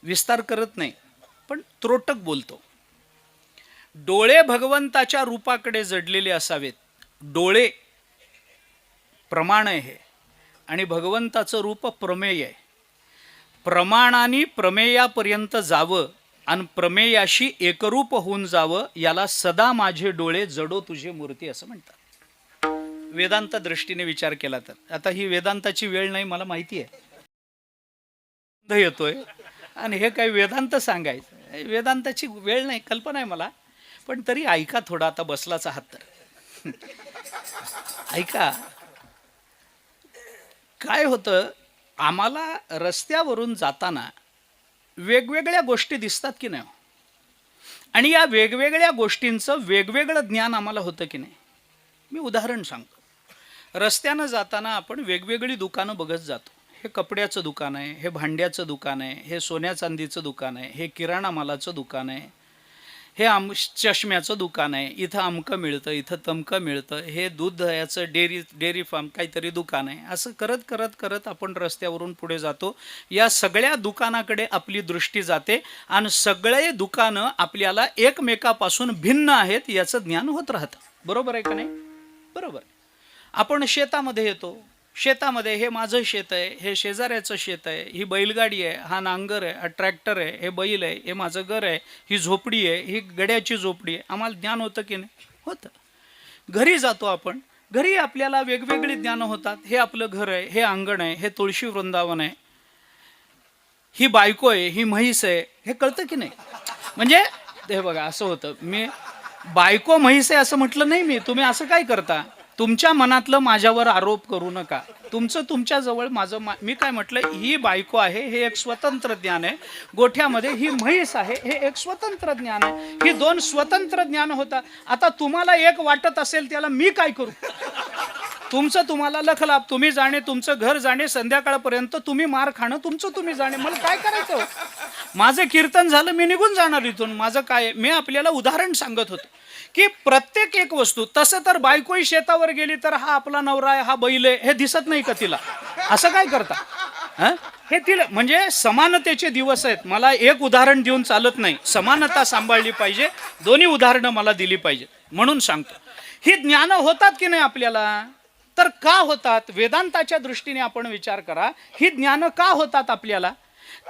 S2: विस्तार करत नाही पण त्रोटक बोलतो. डोळे भगवंताच्या रूपाकडे जडलेले असावेत. डोळे प्रमाण आहे आणि भगवंताचं रूप प्रमेय आहे. प्रमाणाने प्रमेयापर्यंत जावं आणि प्रमेयाशी एकरूप होऊन जावं याला सदा माझे डोळे जडो तुझे मूर्ती असं म्हणतात. वेदांत दृष्टीने विचार केला तर आता ही वेदांताची वेळ नाही मला माहिती आहे येतोय आणि हे काही वेदांत सांगायचं वेदांताची वेळ नाही कल्पना आहे मला, पण तरी ऐका थोडा. आता बसलाच आहात तर ऐका. काय होतं आम्हाला रस्त्यावरून जाताना वेगवेगळ्या गोष्टी दिसतात की नाही, आणि या वेगवेगळ्या गोष्टींचं वेगवेगळं ज्ञान आम्हाला होतं की नाही. मी उदाहरण सांगतो. रस्त्यानं जाताना आपण वेगवेगळी दुकानं बघत जातो. हे कपड्याचं दुकान आहे, हे भांड्याचं दुकान आहे, हे सोन्या चांदीचं दुकान आहे, हे किराणा मालाचं दुकान आहे, हे चष्म्याचं दुकान आहे, इथं अमकं मिळतं, इथं तमकं मिळतं, हे दूध दह्याचं डेअरी फार्म काहीतरी दुकान आहे. असं करत करत करत आपण रस्त्यावरून पुढे जातो. या सगळ्या दुकानाकडे आपली दृष्टी जाते आणि सगळे दुकानं आपल्याला एकमेकापासून भिन्न आहेत याचं ज्ञान होत राहतं. बरोबर आहे का नाही? बरोबर. आपण शेतामध्ये येतो. शेतामध्ये हे माझं शेत आहे, हे शेजाऱ्याचं शेत आहे, ही बैलगाडी आहे, हा नांगर आहे, हा ट्रॅक्टर आहे, हे बैल आहे, हे माझं घर आहे, ही झोपडी आहे, ही गड्याची झोपडी आहे. आम्हाला ज्ञान होतं की नाही? होतं. घरी जातो आपण. घरी आपल्याला वेगवेगळी ज्ञानं होतात. हे आपलं घर आहे, हे अंगण आहे, हे तुळशी वृंदावन आहे, ही बायको आहे, ही म्हैस आहे, हे कळतं की नाही? म्हणजे हे बघा असं होतं. मी बायको म्हैस आहे असं म्हटलं नाही मी. तुम्ही असं काय करता? तुमच्या मनातलं माझ्यावर आरोप करू नका. तुमचं तुमच्याजवळ मी काय म्हटलं, ही बायको आहे हे एक स्वतंत्र ज्ञान आहे. गोठ्यामध्ये ही म्हैस आहे हे एक स्वतंत्र ज्ञान आहे. ही दोन स्वतंत्र ज्ञान होतात. आता तुम्हाला एक वाटत असेल त्याला मी काय करू? तुमचं तुम्हाला लखलाप. तुम्ही जाणे, तुमचं घर जाणे, संध्याकाळपर्यंत तुम्ही मार खाणं तुमचं तुम्ही जाणे. मला काय करायचं? माझं कीर्तन झालं, मी निघून जाणार इथून. माझं काय? मी आपल्याला उदाहरण सांगत होतो की प्रत्येक एक वस्तू. तसं तर बायकोही शेतावर गेली तर हा आपला नवरा आहे, हा बैल आहे, हे दिसत नाही का तिला? असं काय करता? हे तिला म्हणजे समानतेचे दिवस आहेत. मला एक उदाहरण देऊन चालत नाही. समानता सांभाळली पाहिजे. दोन्ही उदाहरणं मला दिली पाहिजे म्हणून सांगतो. ही ज्ञान होतात की नाही आपल्याला? तर का होतात? वेदांताच्या दृष्टीने आपण विचार करा. ही ज्ञान का होतात आपल्याला?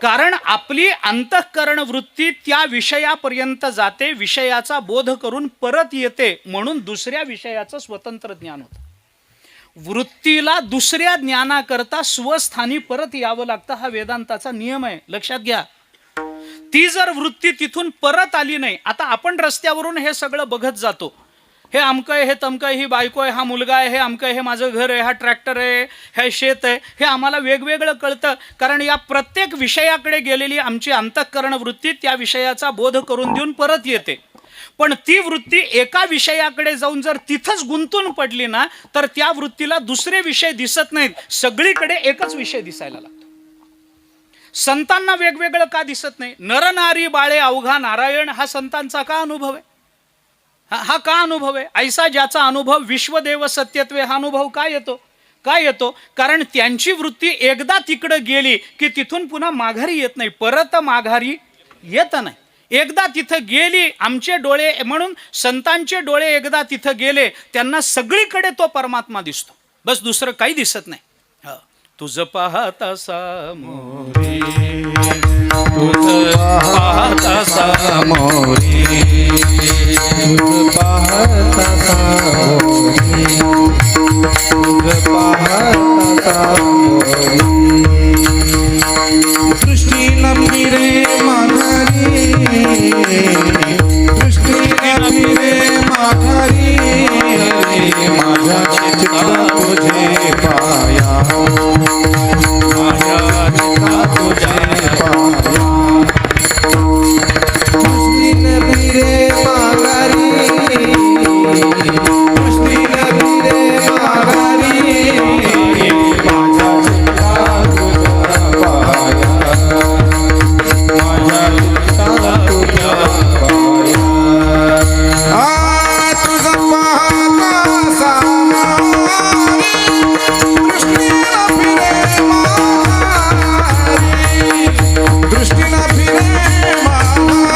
S2: कारण आपली अंतःकरण वृत्ती त्या विषयापर्यंत जाते, विषयाचा बोध करून परत येते, म्हणून दुसऱ्या विषयाचं स्वतंत्र ज्ञान होतं. वृत्तीला दुसऱ्या ज्ञानाकरता स्वस्थानी परत यावं लागतं. हा वेदांताचा नियम आहे, लक्षात घ्या. ती जर वृत्ती तिथून परत आली नाही, आता आपण रस्त्यावरून हे सगळं बघत जातो, हे अमकं आहे, हे तमकं आहे, ही बायको आहे, हा मुलगा आहे, हे अमकं आहे, हे माझं घर आहे, हा ट्रॅक्टर आहे, हे शेत आहे, हे आम्हाला वेगवेगळं कळतं. कारण या प्रत्येक विषयाकडे गेलेली आमची अंतःकरण वृत्ती त्या विषयाचा बोध करून देऊन परत येते. पण ती वृत्ती एका विषयाकडे जाऊन जर तिथंच गुंतून पडली ना, तर त्या वृत्तीला दुसरे विषय दिसत नाहीत, सगळीकडे एकच विषय दिसायला लागतो. संतांना वेगवेगळं का दिसत नाही? नर नारी बाळे अवघा नारायण हा संतांचा का अनुभव आहे? हा का अनुभव आहे? ऐसा ज्याचा अनुभव विश्वदेव सत्यत्वे, हा अनुभव काय येतो? कारण त्यांची वृत्ती एकदा तिकडं गेली की तिथून पुन्हा माघारी येत नाही, परत माघारी येत नाही. एकदा तिथं गेली, आमचे डोळे, म्हणून संतांचे डोळे एकदा तिथं गेले, त्यांना सगळीकडे तो परमात्मा दिसतो, बस दुसरं काही दिसत नाही. तुझं पाहता सामोरे, तुझं पाहता सामोरे,
S3: तुझ पाहता सामोरे, तुझ पाहता सामोरे. दृष्टी न फिरे माघारी, दृष्टी न फिरे माघारी, माझ्या चित्ता तुझे पाया, माझ्या चित्ता तुझे पाया. दृष्टी न फिरे माघारी, दृष्टी न फिरे माघारी, माझ्या चित्ता तुझा पाया, माझ्या चित्ता तुझा पाया. तुझा पाहता सामोरे, दृष्टी न फिरे माघारी, दृष्टी न फिरे माघारी,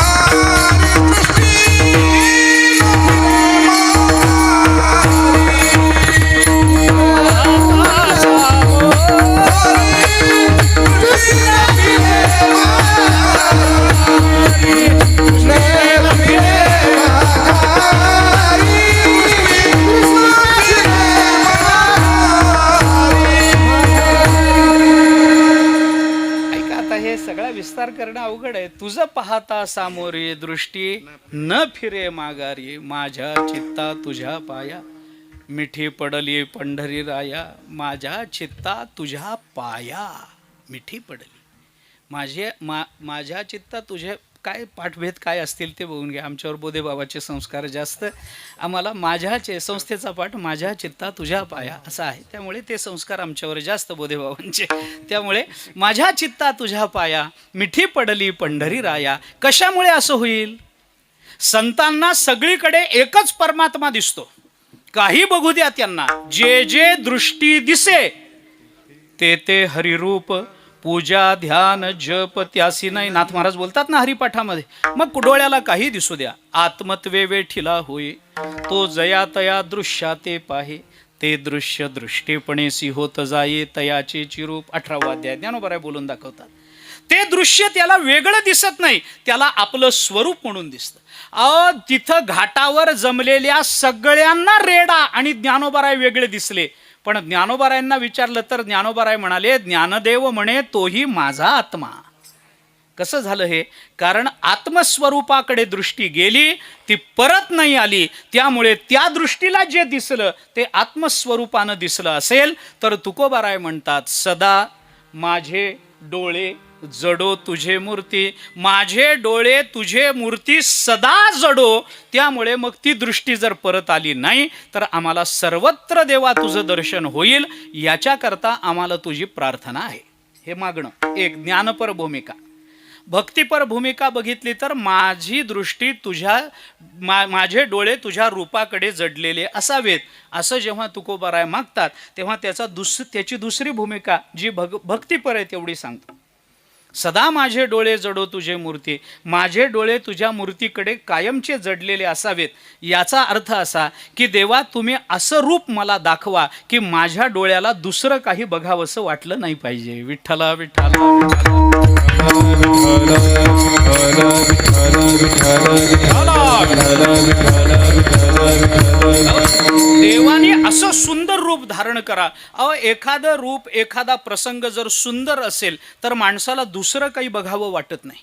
S3: दृष्टी न फिरे
S2: ऐका, आता हे सगळा विस्तार करणं अवघड आहे. तुझं पाहता सामोरे, दृष्टी न फिरे माघारी, माझ्या चित्ता तुझ्या पाया, मिठी पडली पंढरी राया, माझ्या चित्ता तुझ्या पाया मिठी पडली. माझ्या चित्ता तुझ्या, काय पाठभेद काय असतील ते बघून घ्या. आमच्यावर बोधे बाबाचे संस्कार जास्त, आम्हाला माझ्याचे संस्थेचा पाठ माझ्या चित्ता तुझ्या पाया असा आहे, त्यामुळे ते संस्कार आमच्यावर जास्त बोधे बाबांचे. त्यामुळे माझ्या चित्ता तुझ्या पाया, मिठी पडली पंढरी राया. कशामुळे असं होईल? संतांना सगळीकडे एकच परमात्मा दिसतो, काही बघू द्या त्यांना, जे जे दृष्टी दिसे ते ते हरिरूप, पूजा ध्यान जप त्यासी नाही. नाथ महाराज बोलतात ना हरिपाठामध्ये, मग डोळ्याला काही दिसू द्या, आत्मत्वे वेठीला होई, तो जया तया दृश्याते पाहे, ते दृश्य दृष्टीपणेसी होत जाये, तयाचे चिरूप. 18वा अध्याय ज्ञानोबा बोलून दाखवतात. ते दृश्य त्याला वेगळं दिसत नाही, त्याला आपलं स्वरूप म्हणून दिसतं. तिथं घाटावर जमलेल्या सगळ्यांना रेडा आणि ज्ञानोबाराय वेगळे दिसले, पण ज्ञानोबारायांना विचारलं तर ज्ञानोबाराय म्हणाले, ज्ञानदेव म्हणे तोही माझा आत्मा. कसं झालं हे? कारण आत्मस्वरूपाकडे दृष्टी गेली, ती परत नाही आली, त्यामुळे त्या दृष्टीला जे दिसलं ते आत्मस्वरूपानं दिसलं असेल तर तुकोबाराय म्हणतात, सदा माझे डोळे जडो तुझे मूर्ती, माझे डोळे तुझे मूर्ती सदा जडो. त्यामुळे मग ती दृष्टी जर परत आली नाही तर आम्हाला सर्वत्र देवा तुझं दर्शन होईल, याच्याकरता आम्हाला तुझी प्रार्थना आहे. हे मागणं एक ज्ञानपर भूमिका. भक्तिपर भूमिका बघितली तर माझी दृष्टी तुझ्या, माझे डोळे तुझ्या रूपाकडे जडलेले असावेत, असं जेव्हा तुकोबाराय मागतात तेव्हा त्याची दुसरी भूमिका जी भक्तिपर आहे तेवढी सांगतो. सदा माझे डोळे जडो तुझे मूर्ती, माझे डोळे तुझ्या मूर्तीकडे कायमचे जडलेले असावेत. याचा अर्थ असा की देवा तुम्ही असं रूप मला दाखवा की माझ्या डोळ्याला दुसरं काही बघावंसं वाटलं नाही पाहिजे. विठ्ठला विठ्ठला देवाने असं सुंदर रूप धारण करा. अहो, एखादं रूप, एखादा प्रसंग जर सुंदर असेल तर माणसाला दुसरं काही बघावं वाटत नाही.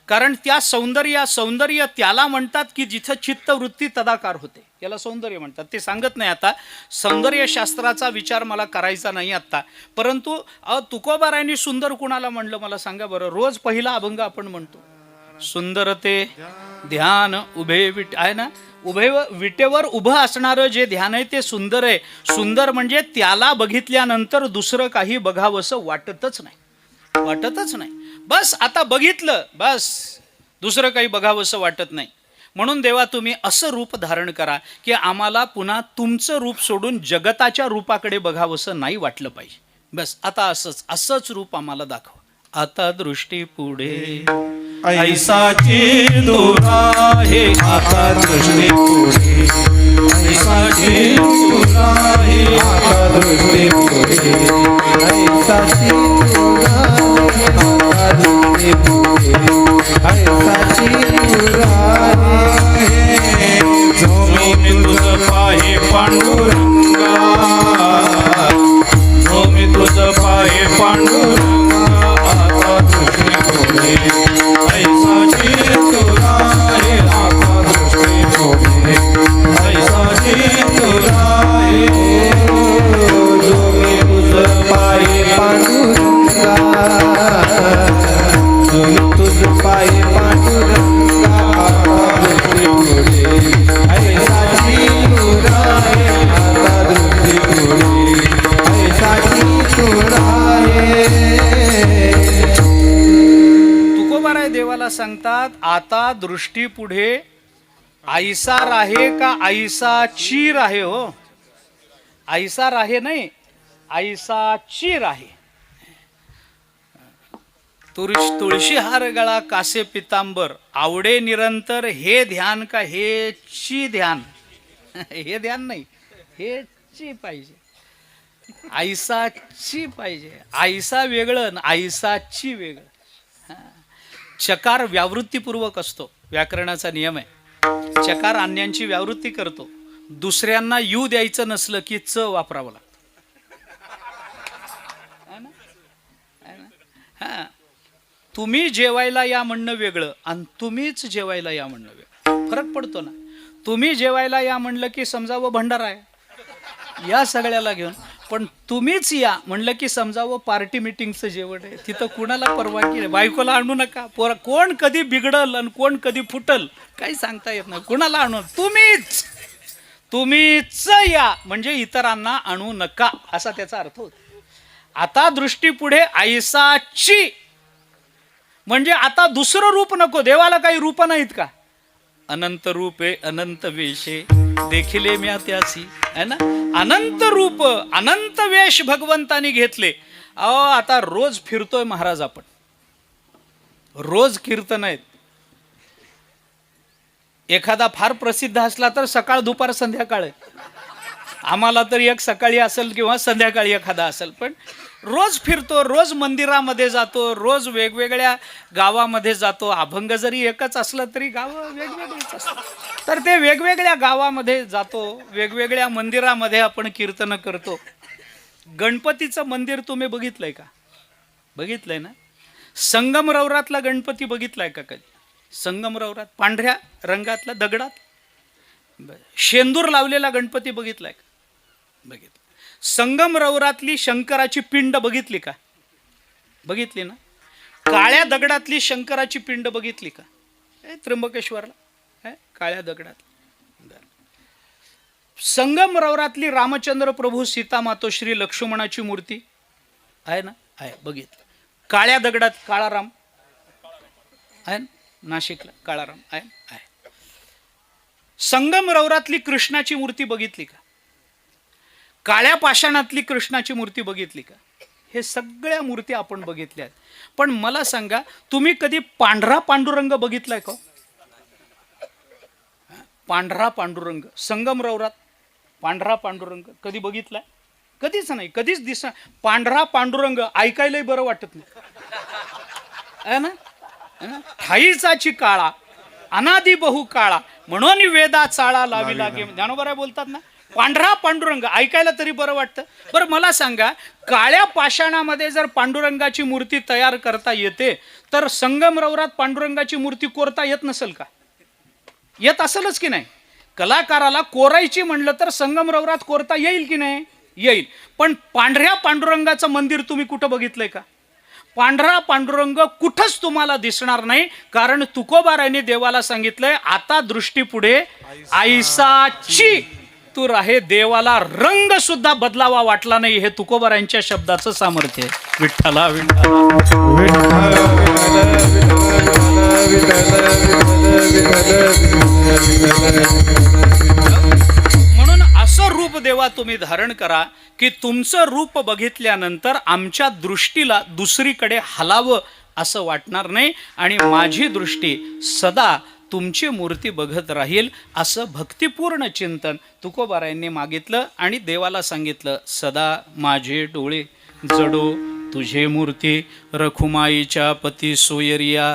S2: कारण त्या सौंदर्य त्याला म्हणतात की जिथं चित्तवृत्ती तदाकार होते, याला सौंदर्य म्हणतात. ते सांगत नाही आता, सौंदर्यशास्त्राचा विचार मला करायचा नाही आत्ता. परंतु तुकोबारायांनी सुंदर कुणाला म्हणलं मला सांगा बरं. रोज पहिला अभंग आपण म्हणतो, सुंदर ते ध्यान उभे विट आहे ना, उभे विटेवर उभं असणारं जे ध्यान आहे ते सुंदर आहे. सुंदर म्हणजे त्याला बघितल्यानंतर दुसरं काही बघावंसं वाटतच नाही. बस आता बघितलं, बस दुसरं काही बघावंसं वाटत नाही. म्हणून देवा तुम्ही असं रूप धारण करा की आम्हाला पुन्हा तुमचं रूप सोडून जगताच्या रूपाकडे बघावंसं नाही वाटलं पाहिजे. बस आता असंच रूप आम्हाला दाखव. आता दृष्टी पुढे
S1: ऐसाची तुरा हे आता दृष्टी पुढे, ऐसाची तुरा हे आता दृष्टी पुढे, ऐसाची तुरा हे आता दृष्टी पुढे, ऐसाची तुरा हे जो मी तुझ पाहे पांडुरंगा, जो मी तुझ पाहे पांडुरंगा, आता दृष्टी पुढे, ऐसाची तुरा हे आता दृष्टी पुढे, ऐसाची तुरा हे जो मी तुझ पाहे पांडुरंगा, जो मी तुझ पाहे पांडुरंगा, आता दृष्टी पुढे, ऐसाची तुरा हे आता दृष्टी पुढे, ऐसाची तुरा हे.
S2: तुकोबाराय देवाला सांगतात आता दृष्टी पुढे ऐसा राहे का ऐसा चीर आहे. हो, ऐसा राहे नाही, ऐसा चीर आहे. तुळशी हार गळा कासे पितांबर, आवडे निरंतर हे ध्यान का हे ची ध्यान. हे ध्यान नाही, हे ची पाहिजे, ऐसाची पाहिजे. ऐसा वेगळं, ऐसाची वेगळं. चकार व्यावृत्तीपूर्वक असतो, व्याकरणाचा नियम आहे. चकार अन्यांची व्यावृत्ती करतो. दुसऱ्यांना यू द्यायचं नसलं की च वापरावं लागतं. हा, तुम्ही जेवायला या म्हणणं वेगळं आणि तुम्हीच जेवायला या म्हणणं वेगळं, फरक पडतो ना. तुम्ही जेवायला या म्हणलं की समजावं भंडारा आहे या सगळ्याला घेऊन, पण तुम्हीच या म्हणलं की समजावं पार्टी मिटिंगचं जेवण आहे, तिथं कुणाला परवानगी नाही. बायकोला आणू नका, कोण कधी बिघडल आणि कोण कधी फुटल काही सांगता येत नाही. कुणाला आणू, तुम्हीच या म्हणजे इतरांना आणू नका असा त्याचा अर्थ होतो. आता दृष्टी पुढे ऐसाची म्हणजे आता दुसरं रूप नको. देवाला काही रूप नाहीत का? अनंत रूपे अनंत वेशे देखिले म्या त्यासी, है ना. अनंत रूप अनंत वेश भगवंतानी घेतले. अहो आता रोज फिरतोय महाराज, आपण रोज कीर्तन आहेत. एखादा फार प्रसिद्ध असला तर सकाळ दुपार संध्याकाळ आहे. आम्हाला तर एक सकाळी असेल किंवा संध्याकाळी एखादा असेल, पण रोज फिरतो, रोज मंदिरामध्ये जातो, रोज वेगवेगळ्या गावामध्ये जातो. अभंग जरी एकच असलं तरी गावं वेगवेगळीच असतात. तर ते वेगवेगळ्या गावामध्ये जातो, वेगवेगळ्या मंदिरामध्ये आपण कीर्तन करतो. गणपतीचं मंदिर तुम्ही बघितलंय का? बघितलंय ना. संगमरवरातला गणपती बघितलाय का कधी? संगमरवरात पांढऱ्या रंगातला दगडात शेंदूर लावलेला गणपती बघितलाय का? बघितलं. संगमरवरातली शंकराची पिंड बघितली का? बघितली ना. काळ्या दगडातली शंकराची पिंड बघितली का? त्र्यंबकेश्वरला काळ्या दगडात. संगमरवरातली रामचंद्र प्रभू सीता मातोश्री लक्ष्मणाची मूर्ती आहे ना, आहे, बघितलं. काळ्या दगडात काळाराम आहे ना, नाशिकला काळाराम आहे. संगमरवरातली कृष्णाची मूर्ती बघितली का? काळ्या पाषाणातली कृष्णाची मूर्ती बघितली का? हे सगळ्या मूर्ती आपण बघितल्या आहेत. पण मला सांगा, तुम्ही कधी पांढरा पांडुरंग बघितलाय का? पांढरा पांडुरंग संगमरवरात पांढरा पांडुरंग कधी बघितलाय? कधीच नाही, कधीच दिसणार. पांढरा पांडुरंग ऐकायलाही बरं वाटत नाही, है ना. ठाईचाची काळा अनादी बहु काळा म्हणून वेदा चाळा लावी लागे. ज्ञानोबा बोलतात ना, पांढरा पांडुरंग ऐकायला तरी बरं वाटतं. बरं मला सांगा, काळ्या पाषाणामध्ये जर पांडुरंगाची मूर्ती तयार करता येते तर संगमरवरात पांडुरंगाची मूर्ती कोरता येत नसेल का? येत असेलच की नाही? कलाकाराला कोरायची म्हणलं तर संगमरवरात कोरता येईल की नाही? येईल. पण पांढऱ्या पांडुरंगाचं मंदिर तुम्ही कुठं बघितलंय का? पांढरा पांडुरंग कुठंच तुम्हाला दिसणार नाही. कारण तुकोबारायांनी देवाला सांगितलंय, आता दृष्टीपुढे आईसाची तू राहे. देवाला रंग सुद्धा बदलावा वाटला नाही. हे तुकोबारायांच्या शब्दाचं सामर्थ्य आहे. विठ्ठला विठ्ठला. म्हणून असं रूप देवा तुम्ही धारण करा की तुमचं रूप बघितल्यानंतर आमच्या दृष्टीला दुसरीकडे हलावं असं वाटणार नाही आणि माझी दृष्टी सदा तुमची मूर्ती बघत राहील. असं भक्तिपूर्ण चिंतन तुकोबारायांनी मागितलं आणि देवाला सांगितलं, सदा माझे डोळे जडो तुझे मूर्ती, रखुमाईच्या पती सोयरिया,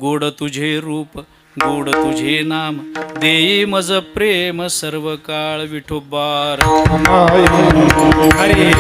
S2: गोड तुझे रूप गोड तुझे नाम, देई मज प्रेम सर्व काळ. विठोबार
S1: हरी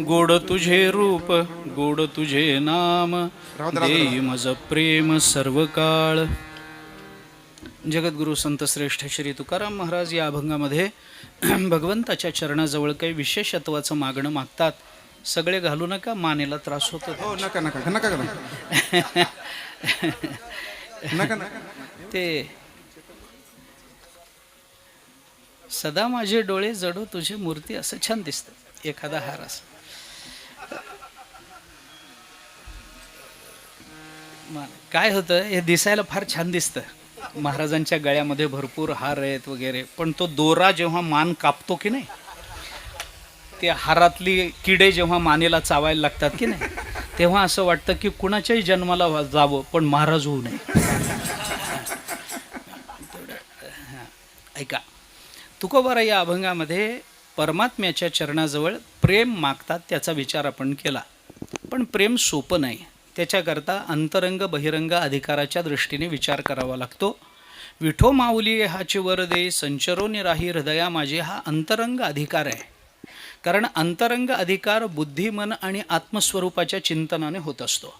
S2: गोड तुझे रूप गोड तुझे नाम, देई मज प्रेम सर्व काळ. जगद्गुरु संत श्रेष्ठ श्री तुकाराम महाराज या अभंगामध्ये भगवंताच्या चरणाजवळ काही विशेषत्वाचं मागणं मागतात. सगळे घालू नका, मानेला त्रास होतो.
S3: हो नका नका नका नका नका नका.
S2: ते सदा माझे डोळे जडो तुझी मूर्ती असं छान दिसतं. एखादा हार असं काय होतं, हे दिसायला फार छान दिसतं. महाराजांच्या गळ्यामध्ये भरपूर हार आहेत वगैरे, पण तो दोरा जेव्हा मान कापतो की नाही, ते हारातली किडे जेव्हा मानेला चावायला लागतात की नाही, तेव्हा असं वाटतं की कुणाच्याही जन्माला जावं पण महाराज होऊ नये. ऐका, तुकोबाराय या अभंगामध्ये परमात्म्याच्या चरणाजवळ प्रेम मागतात. त्याचा विचार आपण केला, पण प्रेम सोपं नाही. त्याच्याकरता अंतरंग बहिरंग अधिकाराच्या दृष्टीने विचार करावा लागतो. विठो माऊली हाची वर दे संचरोनी राही हृदया माझे, हा अंतरंग अधिकार आहे. कारण अंतरंग अधिकार बुद्धी मन आणि आत्मस्वरूपाच्या चिंतनाने होत असतो,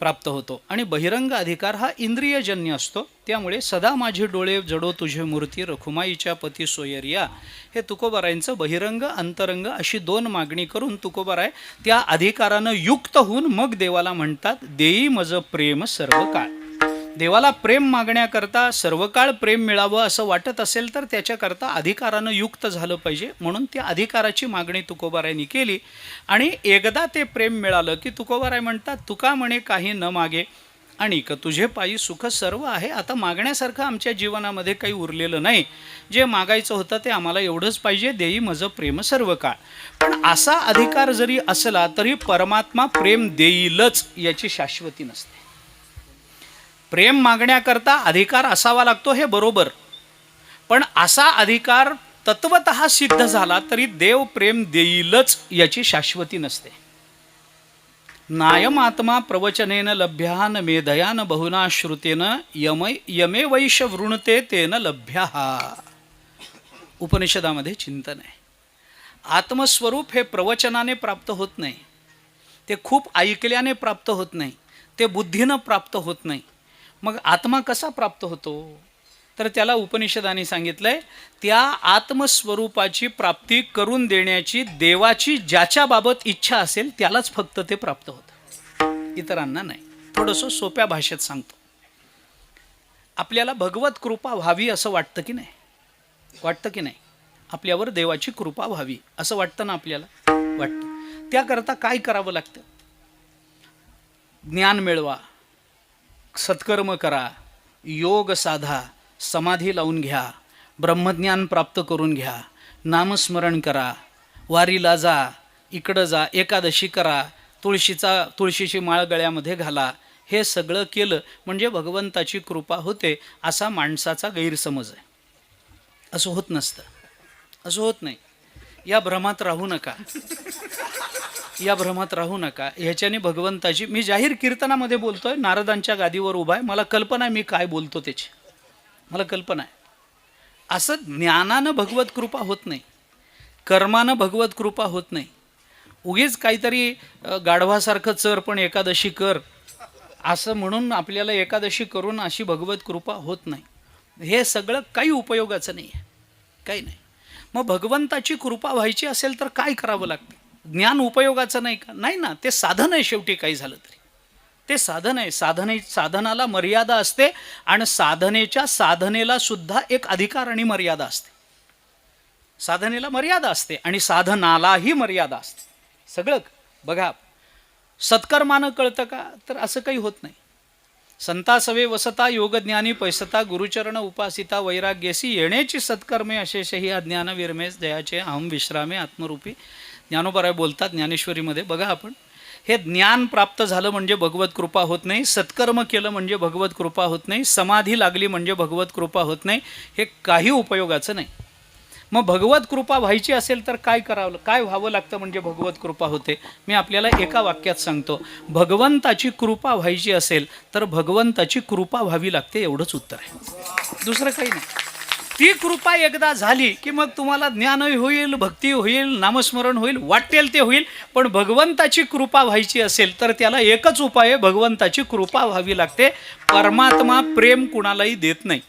S2: प्राप्त होतो. आणि बहिरंग अधिकार हा इंद्रियजन्य असतो. त्यामुळे सदा माझे डोळे जडो तुझे मूर्ती, रखुमाईच्या पती सोयरिया, हे तुकोबारायांचं बहिरंग अंतरंग अशी दोन मागणी करून तुकोबाराय त्या अधिकारानं युक्त होऊन मग देवाला म्हणतात, देई मज प्रेम सर्व काळ. देवाला प्रेम मागण्याकरता सर्व काळ प्रेम मिळावं असं वाटत असेल तर त्याच्याकरता अधिकारानं युक्त झालं पाहिजे. म्हणून त्या अधिकाराची मागणी तुकोबारायांनी केली. आणि एकदा ते प्रेम मिळालं की तुकोबाराय म्हणतात, तुका म्हणे काही न मागे, आणिक तुझे पायी सुख सर्व आहे. आता मागण्यासारखं आमच्या जीवनामध्ये काही उरलेलं नाही. जे मागायचं होतं ते आम्हाला एवढंच पाहिजे, देई मज प्रेम सर्व काळ. पण असा अधिकार जरी असला तरी परमात्मा प्रेम देईलच याची शाश्वती नसते. प्रेम मागण्याकरता अधिकार असावा लागतो हे बरोबर, पण असा अधिकार तत्वतः सिद्ध झाला तरी देव प्रेम देईलच याची शाश्वती नसते. नायमात्मा प्रवचनेन लभ्या न मेधया न बहुना श्रुतेन यमे वैश वृणते तेन लभ्या. उपनिषदामध्ये चिंतन आहे. आत्मस्वरूप हे प्रवचनाने प्राप्त होत नाही, ते खूप ऐकल्याने प्राप्त होत नाही, ते बुद्धीनं प्राप्त होत नाही. मग आत्मा कसा प्राप्त होतो? तर त्याला उपनिषदाने सांगितलंय, त्या आत्मस्वरूपाची प्राप्ती करून देण्याची देवाची ज्याच्या बाबत इच्छा असेल त्यालाच फक्त ते प्राप्त होतं, इतरांना नाही. थोडंसं सोप्या भाषेत सांगतो. आपल्याला भगवत कृपा व्हावी असं वाटतं की नाही? वाटतं की नाही? आपल्यावर देवाची कृपा व्हावी असं वाटतं ना? आपल्याला वाटतं. त्याकरता काय करावं लागतं? ज्ञान मिळवा, सत्कर्म करा, योग साधा, समाधी लावून घ्या, ब्रह्मज्ञान प्राप्त करून घ्या, नामस्मरण करा, वारीला जा, इकडं जा, एकादशी करा, तुळशीची माळ गळ्यामध्ये घाला. हे सगळं केलं म्हणजे भगवंताची कृपा होते असा माणसाचा गैरसमज आहे. असं होत नसतं, असं होत नाही. या भ्रमात राहू नका, या भ्रमात राहू नका. ह्याच्याने भगवंताची, मी जाहीर कीर्तनामध्ये बोलतोय, नारदांच्या गादीवर उभा आहे, मला कल्पना आहे मी काय बोलतो त्याची, मला कल्पना आहे. असं ज्ञानानं भगवत कृपा होत नाही, कर्मानं भगवत कृपा होत नाही. उगीच काहीतरी गाढवासारखं चर पण एकादशी कर असं म्हणून आपल्याला एकादशी करून अशी भगवत कृपा होत नाही. हे सगळं काही उपयोगाचं नाही आहे, काही नाही. मग भगवंताची कृपा व्हायची असेल तर काय करावं लागतं? ज्ञान उपयोगाचं नाही का? नाही ना, ते साधन आहे. शेवटी काही झालं तरी ते साधन आहे. साधनाला मर्यादा असते आणि साधनेला सुद्धा एक अधिकार आणि मर्यादा असते. साधनेला मर्यादा असते आणि साधनालाही मर्यादा असते. सगळं बघा, सत्कर्मानं कळतं का? तर असं काही होत नाही. संता सवे वसता योगज्ञानी पैसता गुरुचरण उपासिता वैराग्यसी येण्याची सत्कर्मे अशेषही अज्ञान विरमेस दयाचे अहम विश्रामे आत्मरूपी. ज्ञानोबराय बोलतात ज्ञानेश्वरीमध्ये. बघा आपण, हे ज्ञान प्राप्त झालं म्हणजे भगवत कृपा होत नाही, सत्कर्म केलं म्हणजे भगवत कृपा होत नाही, समाधी लागली म्हणजे भगवत कृपा होत नाही. हे काही उपयोगाचं नाही. मग भगवत कृपा व्हायची असेल तर काय करावं, काय व्हावं लागतं म्हणजे भगवत कृपा होते? मी आपल्याला एका वाक्यात सांगतो. भगवंताची कृपा व्हायची असेल तर भगवंताची कृपा व्हावी लागते, एवढंच उत्तर आहे, दुसरं काही नाही. ती कृपा एकदा झाली की मग तुम्हाला ज्ञानही होईल, भक्ती होईल, नामस्मरण होईल, वाटेल ते होईल. पण भगवंताची कृपा व्हायची असेल तर त्याला एकच उपाय आहे, भगवंताची कृपा व्हावी लागते. परमात्मा प्रेम कुणालाही देत नाही.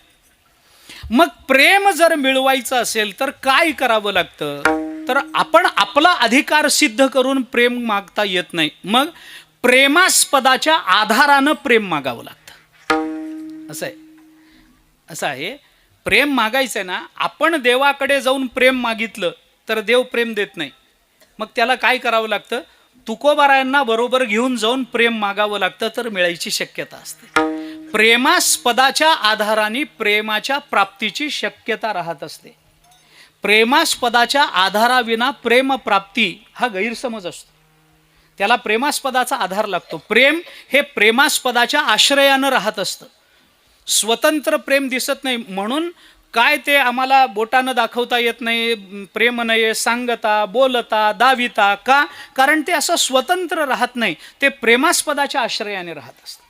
S2: मग प्रेम जर मिळवायचं असेल तर काय करावं लागतं? तर आपण आपला अधिकार सिद्ध करून प्रेम मागता येत नाही. मग प्रेमास्पदाच्या आधारानं प्रेम मागावं लागतं. असं आहे. प्रेम मागायचं ना, आपण देवाकडे जाऊन प्रेम मागितलं तर देव प्रेम देत नाही. मग त्याला काय करावं लागतं? तुकोबारायांना बरोबर घेऊन जाऊन प्रेम मागावं लागतं, तर मिळायची शक्यता असते. प्रेमास्पदाच्या आधाराने प्रेमाच्या प्राप्तीची शक्यता राहत असते. प्रेमास्पदाच्या आधाराविना प्रेम प्राप्ती हा गैरसमज असतो. त्याला प्रेमास्पदाचा आधार लागतो. प्रेम हे प्रेमास्पदाच्या आश्रयानं राहत असतं. स्वतंत्र प्रेम दिसत नाही. म्हणून काय ते आम्हाला बोटानं दाखवता येत नाही, प्रेम नाही, सांगता, बोलता, दाविता. का? कारण ते असं स्वतंत्र राहत नाही, ते प्रेमास्पदाच्या आश्रयाने राहत असतं.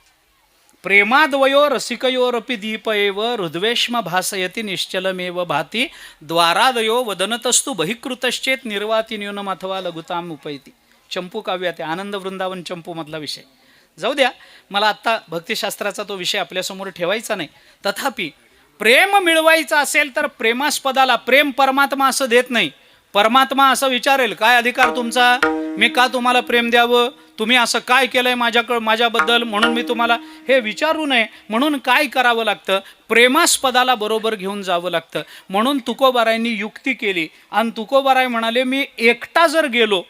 S2: प्रेमाद्वयो रसिकयोरपि दीप एव हृद्वेष्म भासयति निश्चलमेव भाती द्वारादयो वदनतस्तु बहिकृतश्चेत निर्वाती न्यूनम अथवा लघुताम उपैती. चंपू काव्यात आनंद वृंदावन चंपू मधला विषय. जाऊ द्या, मला आत्ता भक्तिशास्त्राचा तो विषय आपल्यासमोर ठेवायचा नाही. तथापि प्रेम मिळवायचं असेल तर प्रेमास्पदाला, प्रेम परमात्मा असं देत नाही. परमात्मा असं विचारेल, काय अधिकार तुमचा, मी का तुम्हाला प्रेम द्यावं, तुम्ही असं काय केलंय माझ्याबद्दल म्हणून मी तुम्हाला, हे विचारू नये. म्हणून काय करावं लागतं? प्रेमास्पदाला बरोबर घेऊन जावं लागतं. म्हणून तुकोबारायांनी युक्ती केली आणि तुकोबाराय म्हणाले, मी एकटा जर गेलो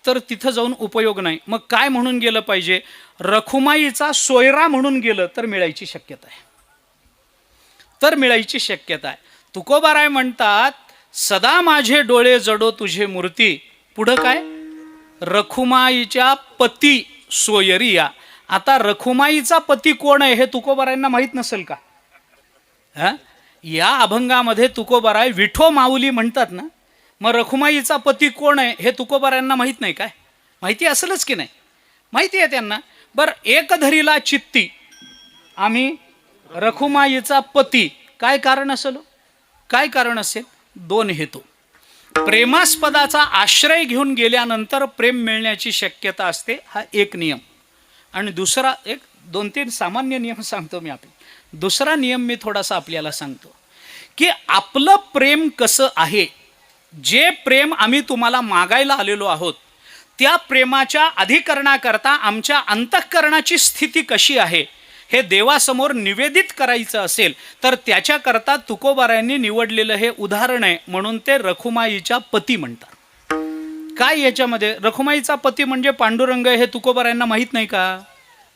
S2: तर तिथं जाऊन उपयोग नाही. मग काय म्हणून गेलं पाहिजे? रखुमाईचा सोयरा म्हणून गेलं तर मिळायची शक्यता आहे. तुकोबाराय म्हणतात, सदा माझे डोळे जडो तुझे मूर्ती. पुढं काय? रखुमाईच्या पती सोयरिया. आता रखुमाईचा पती कोण आहे हे तुकोबारायांना माहीत नसेल का? या अभंगामध्ये तुकोबाराय विठो माऊली म्हणतात ना, मग रखुमाईचा पती कोण आहे हे तुकोबारायांना माहीत नाही काय? माहिती असेलच की नाही? माहिती आहे त्यांना. बरं, एक धरीला चित्ती आम्ही रखुमाईचा पती. काय कारण असेल? काय कारण असेल? दोन हेतू. प्रेमास्पदाचा आश्रय घेऊन गेल्यानंतर प्रेम मिळण्याची शक्यता असते, हा एक नियम. आणि दुसरा, एक 2-3 सामान्य नियम सांगतो मी आपल्याला. दुसरा नियम मी थोडासा आपल्याला सांगतो की आपलं प्रेम कसं आहे. जे प्रेम आम्ही तुम्हाला मागायला आलेलो आहोत, त्या प्रेमाच्या अधिकरणाकरता आमच्या अंतःकरणाची स्थिती कशी आहे हे देवासमोर निवेदित करायचं असेल तर त्याच्याकरता तुकोबारायांनी निवडलेलं हे उदाहरण आहे. म्हणून ते रखुमाईच्या पती म्हणतात. काय याच्यामध्ये? रखुमाईचा पती म्हणजे पांडुरंग हे तुकोबारायांना माहीत नाही का?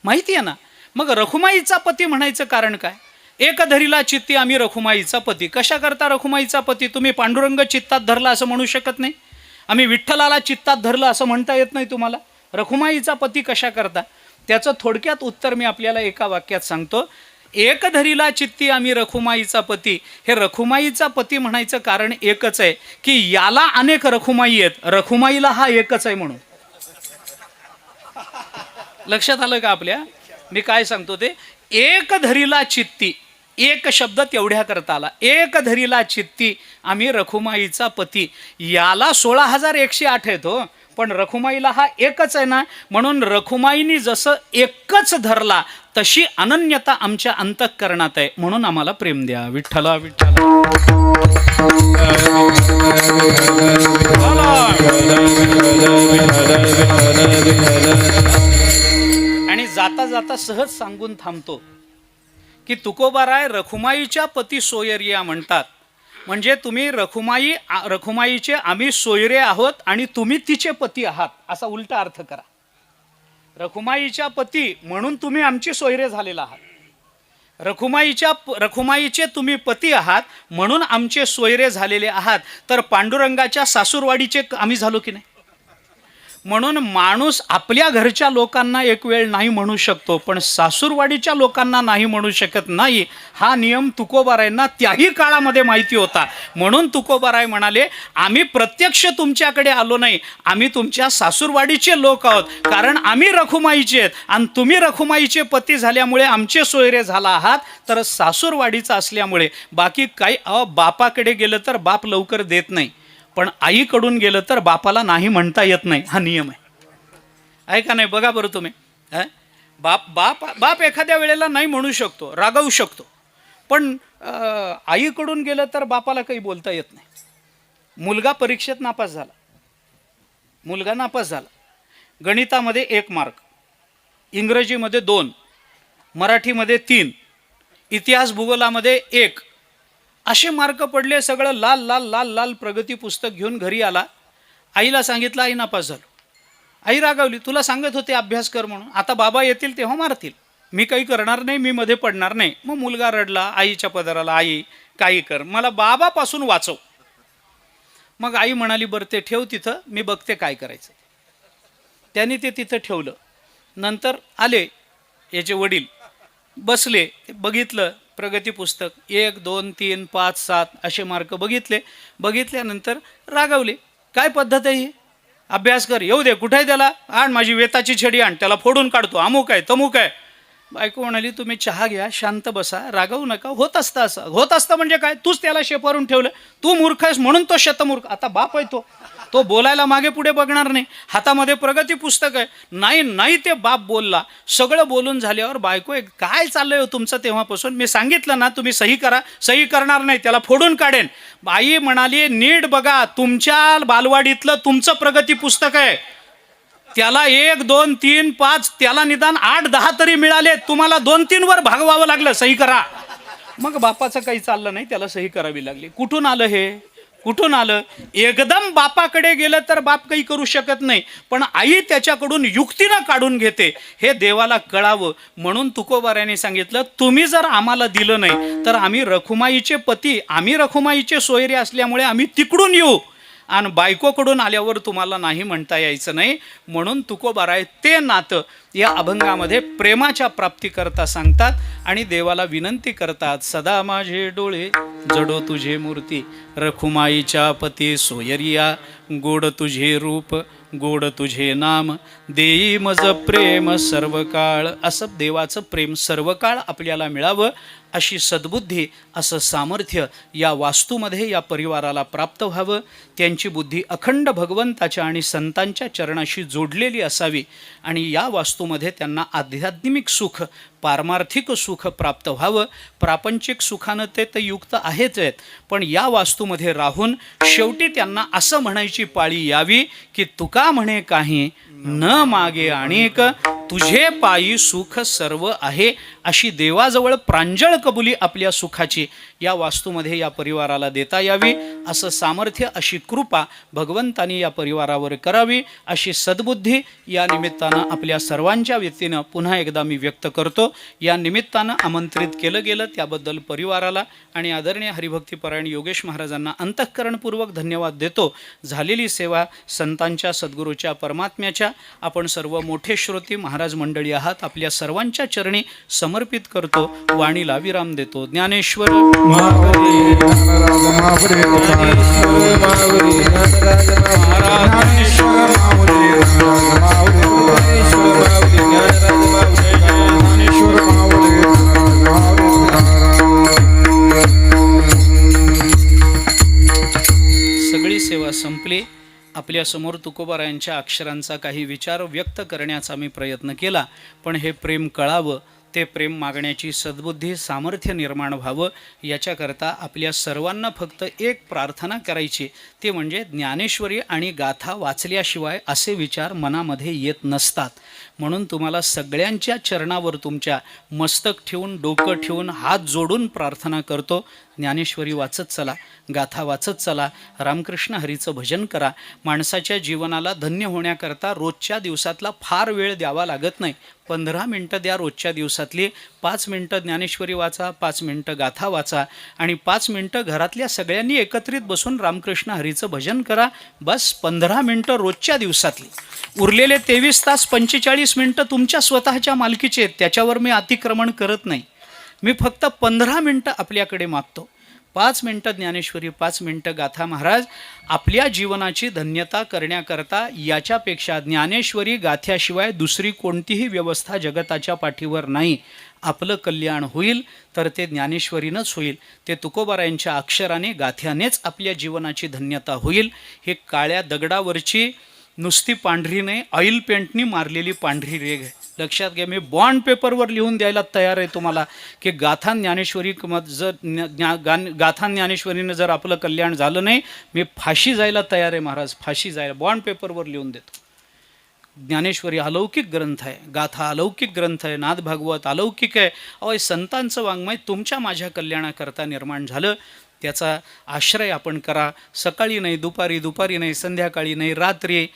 S2: माहिती आहे ना. मग रखुमाईचा पती म्हणायचं कारण काय? एक धरीला चित्ती आम्ही रखुमाईचा पती. कशा करता रखुमाईचा पती? तुम्ही पांडुरंग चित्तात धरला असं म्हणू शकत नाही. आम्ही विठ्ठलाला चित्तात धरलं असं म्हणता येत नाही तुम्हाला. रखुमाईचा पती कशा करता? त्याचं थोडक्यात उत्तर मी आपल्याला एका वाक्यात सांगतो. एक धरीला चित्ती आम्ही रखुमाईचा पती. हे रखुमाईचा पती म्हणायचं कारण एकच आहे की याला अनेक रखुमाई आहेत, रखुमाईला हा एकच आहे म्हणून. लक्षात आलं का आपल्या? मी काय सांगतो ते, एक धरीला चित्ती, एक शब्द तेवढ्या करता आला. एक धरीला चित्ती आम्ही रखुमाईचा पती. याला 16,108 आहेत हो, पण रखुमाईला हा एकच आहे ना. म्हणून रखुमाईनी जसं एकच धरला तशी अनन्यता आमच्या अंतःकरणात आहे. म्हणून आम्हाला प्रेम द्या. विठ्ठला विठ्ठला. आणि जाता जाता सहज सांगून थांबतो की तुकोबाराय रखुमाईच्या पती सोयरिया म्हणतात. म्हणजे तुम्ही रखुमाईचे आम्ही सोयरे आहोत आणि तुम्ही तिचे पती आहात, असा उलटा अर्थ करा. रखुमाईच्या पती म्हणून तुम्ही आमचे सोयरे झालेला आहात. रखुमाईचे तुम्ही पती आहात म्हणून आमचे सोयरे झालेले आहात. तर पांडुरंगाच्या सासूरवाडीचे आम्ही झालो की नाही? म्हणून माणूस आपल्या घरच्या लोकांना एक वेळ नाही म्हणू शकतो, पण सासूरवाडीच्या लोकांना नाही म्हणू शकत नाही. हा नियम तुकोबारायांना त्याही काळामध्ये माहिती होता. म्हणून तुकोबाराय म्हणाले, आम्ही प्रत्यक्ष तुमच्याकडे आलो नाही, आम्ही तुमच्या सासूरवाडीचे लोक आहोत. कारण आम्ही रखुमाईचे आहेत आणि तुम्ही रखुमाईचे पती झाल्यामुळे आमचे सोयरे झाला आहात. तर सासूरवाडीचा असल्यामुळे बाकी काही बापाकडे गेलं तर बाप लवकर देत नाही, पण आईकडून गेलं तर बापाला नाही म्हणता येत नाही. हा नियम आहे का नाही? बघा बरं तुम्ही. बाप एखाद्या वेळेला नाही म्हणू शकतो, रागावू शकतो, पण आईकडून गेलं तर बापाला काही बोलता येत नाही. मुलगा परीक्षेत नापास झाला. गणितामध्ये 1 मार्क, इंग्रजीमध्ये 2, मराठीमध्ये 3, इतिहास भूगोलामध्ये 1, असे मार्क पडले. सगळं लाल लाल लाल लाल प्रगती पुस्तक घेऊन घरी आला. आईला सांगितलं, आई नापास झालो. आई रागावली, तुला सांगत होते अभ्यास कर म्हणून, आता बाबा येतील तेव्हा मारतील, मी काही करणार नाही, मी मध्ये पडणार नाही. मग मुलगा रडला, आईच्या पदराला, आई काही कर, मला बाबापासून वाचव. मग आई म्हणाली, बरं ते ठेव तिथं, मी बघते काय करायचं. त्यांनी ते तिथं ठेवलं. नंतर आले याचे वडील, बसले, बघितलं प्रगती पुस्तक, 1, 2, 3, 5, 7 असे मार्क बघितल्यानंतर रागावले. काय पद्धत आहे ही? अभ्यास कर, येऊ दे, कुठे आहे त्याला, आण माझी वेताची छडी आण, त्याला फोडून काढतो, अमुक आहे तमुक आहे. बायको म्हणाली, तुम्ही चहा घ्या, शांत बसा, रागावू नका. होत असतं म्हणजे काय? तूच त्याला शेपारून ठेवलं, तू मूर्ख आहेस म्हणून तो शतमूर्ख. आता बाप आहे तो बोलायला मागे पुढे बघणार नाही. हातामध्ये प्रगती पुस्तक आहे. नाही ते बाप बोलला. सगळं बोलून झाल्यावर बायको, काय चाललंय हो तुमचं तेव्हापासून? मी सांगितलं ना तुम्ही सही करा, सही करणार नाही, त्याला फोडून काढेन. आई म्हणाली, नीट बघा, तुमच्या बालवाडीतलं तुमचं प्रगती पुस्तक आहे, त्याला 1, 2, 3, 5, त्याला निदान 8, 10 तरी मिळाले, तुम्हाला 2-3 वर भागवावं लागलं, सही करा. मग बापाचं काही चाललं नाही, त्याला सही करावी लागली. कुठून आलं हे? कुठून आलं? एकदम बापाकडे गेलं तर बाप काही करू शकत नाही, पण आई त्याच्याकडून युक्तीनं काढून घेते, हे देवाला कळावं म्हणून तुकोबारायांनी सांगितलं, तुम्ही जर आम्हाला दिलं नाही तर आम्ही रखुमाईचे पती, आम्ही रखुमाईचे सोयरे असल्यामुळे आम्ही तिकडून येऊ, आणि बायकोकडून आल्यावर तुम्हाला नाही म्हणता यायचं नाही. म्हणून तुकोबाराय ते नातं या अभंगामध्ये प्रेमाच्या प्राप्तीकरता सांगतात आणि देवाला विनंती करतात, सदा माझे डोळे जडो तुझे मूर्ती, रखुमाईच्या पती सोयरिया, गोड तुझे रूप गोड तुझे नाम, देई मज प्रेम सर्व काळ. असं देवाचं प्रेम सर्व काळ आपल्याला मिळावं अशी सद्बुद्धी, असं सामर्थ्य या वास्तूमध्ये या परिवाराला प्राप्त व्हावं. त्यांची बुद्धी अखंड भगवंताच्या आणि संतांच्या चरणाशी जोडलेली असावी आणि या वास्तूमध्ये त्यांना आध्यात्मिक सुख, पारमार्थिक सुख प्राप्त व्हावं. प्रापंचिक सुखानं ते तर युक्त आहेच आहेत, पण या वास्तूमध्ये राहून शेवटी त्यांना असं म्हणायची पाळी यावी की तुका म्हणे काही न मागे अनेक, तुझे पायी सुख सर्व आहे. अशी देवाजवळ प्रांजळ कबुली आपल्या सुखाची या वास्तूमध्ये या परिवाराला देता यावी. असं सामर्थ्य, अशी कृपा भगवंतानी या परिवारावर करावी, अशी सद्बुद्धी या निमित्तानं आपल्या सर्वांच्या वतीनं पुन्हा एकदा मी व्यक्त करतो. या निमित्तानं आमंत्रित केलं गेलं त्याबद्दल परिवाराला आणि आदरणीय हरिभक्तीपरायण योगेश महाराजांना अंतःकरणपूर्वक धन्यवाद देतो. झालेली सेवा संतांच्या, सद्गुरूच्या, परमात्म्याच्या आपण सर्व मोठे श्रोती महाराज मंडळी आहात, आपल्या सर्वांच्या चरणी समर्पित करतो. वाणीला विराम देतो. ज्ञानेश्वर
S1: महावरी ज्ञानराज महावरी ज्ञानेश्वर महावरी ज्ञानराज महाराज महावरी ज्ञानराज महावरी ज्ञानेश्वर महावरी ज्ञानराज महावरी ज्ञानेश्वर महावरी
S2: सगळी सेवा संपली. आपल्यासमोर तुकोबारायांच्या अक्षरांचा काही विचार व्यक्त करण्याचा मी प्रयत्न केला, पण हे प्रेम कळावं, ते प्रेम मागण्याची सद्बुद्धी, सामर्थ्य निर्माण व्हावं, याच्याकरता आपल्या सर्वांना फक्त एक प्रार्थना करायची, ते म्हणजे ज्ञानेश्वरी आणि गाथा वाचल्याशिवाय असे विचार मनामध्ये येत नसतात. म्हणून तुम्हाला सगळ्यांच्या चरणावर तुमच्या मस्तक ठेवून, डोकं ठेवून, हात जोडून प्रार्थना करतो. ज्ञानेश्वरी वाचत चला, गाथा वाचत चला, रामकृष्ण हरीचं भजन करा. माणसाच्या जीवनाला धन्य होण्याकरता रोजच्या दिवसातला फार वेळ द्यावा लागत नाही. 15 मिनटं द्या रोजच्या दिवसातली. 5 मिनटं ज्ञानेश्वरी वाचा, 5 मिनटं गाथा वाचा आणि 5 मिनटं घरातल्या सगळ्यांनी एकत्रित बसून रामकृष्ण हरीचं भजन करा. बस 15 मिनटं रोजच्या दिवसातली. उरलेले 23 तास 45 मिनटं तुमच्या स्वतःच्या मालकीचे आहेत, त्याच्यावर मी अतिक्रमण करत नाही. मी फक्त 15 मिनटं आपल्याकडे मागतो. 5 मिनटं ज्ञानेश्वरी, 5 मिनटं गाथा. महाराज आपल्या जीवनाची धन्यता करण्याकरता याच्यापेक्षा ज्ञानेश्वरी गाथ्याशिवाय दुसरी कोणतीही व्यवस्था जगताच्या पाठीवर नाही. आपलं कल्याण होईल तर ते ज्ञानेश्वरीनंच होईल, ते तुकोबारायांच्या अक्षराने, गाथ्यानेच आपल्या जीवनाची धन्यता होईल. हे काळ्या दगडावरची नुसती पांढरी नाही, ऑइल पेंटनी मारलेली पांढरी रेघ आहे. लक्षात घ्या, मी बॉन्ड पेपरवर लिहून द्यायला तयार आहे तुम्हाला की गाथा ज्ञानेश्वरी जर गाथा ज्ञानेश्वरीनं जर आपलं कल्याण झालं नाही, मी फाशी जायला तयार आहे महाराज, फाशी जायला. बॉन्ड पेपरवर लिहून देतो. ज्ञानेश्वरी अलौकिक ग्रंथ आहे, गाथा अलौकिक ग्रंथ आहे, नाद भागवत अलौकिक आहे. अहो, संतांचं वाङ्मय तुमच्या माझ्या कल्याणाकरता निर्माण झालं, त्याचा आश्रय आपण करा. सकाळी नाही, दुपारी, दुपारी नाही, संध्याकाळी नाही, रात्री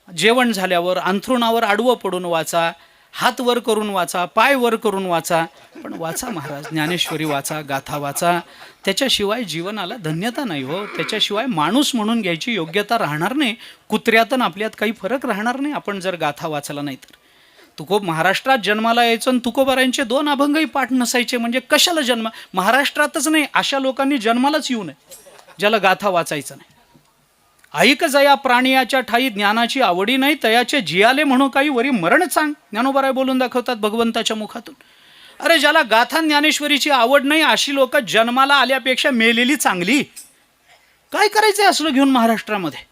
S2: जेवण झाल्यावर अंथरुणावर आडवं पडून वाचा, हात वर करून वाचा, पाय वर करून वाचा, पण वाचा महाराज. ज्ञानेश्वरी वाचा, गाथा वाचा. त्याच्याशिवाय जीवनाला धन्यता नाही हो. त्याच्याशिवाय माणूस म्हणून घ्यायची योग्यता राहणार नाही. कुत्र्यातून आपल्यात काही फरक राहणार नाही आपण जर गाथा वाचला नाही तर. महाराष्ट्रात जन्माला यायचं आणि तुकोबारायांचे 2 अभंगही पाठ नसायचे म्हणजे कशाला जन्म? महाराष्ट्रातच नाही, अशा लोकांनी जन्मालाच येऊ नये ज्याला गाथा वाचायचं नाही. ऐक जया प्राणियाच्या ठाई ज्ञानाची आवडी नाही, तयाचे जियाले म्हणू काही वरी मरण सांग. ज्ञानोबाराय बोलून दाखवतात भगवंताच्या मुखातून. अरे ज्याला गाथा ज्ञानेश्वरीची आवड नाही अशी लोक जन्माला आल्यापेक्षा मेलेली चांगली. काय करायचंय असलं घेऊन महाराष्ट्रामध्ये?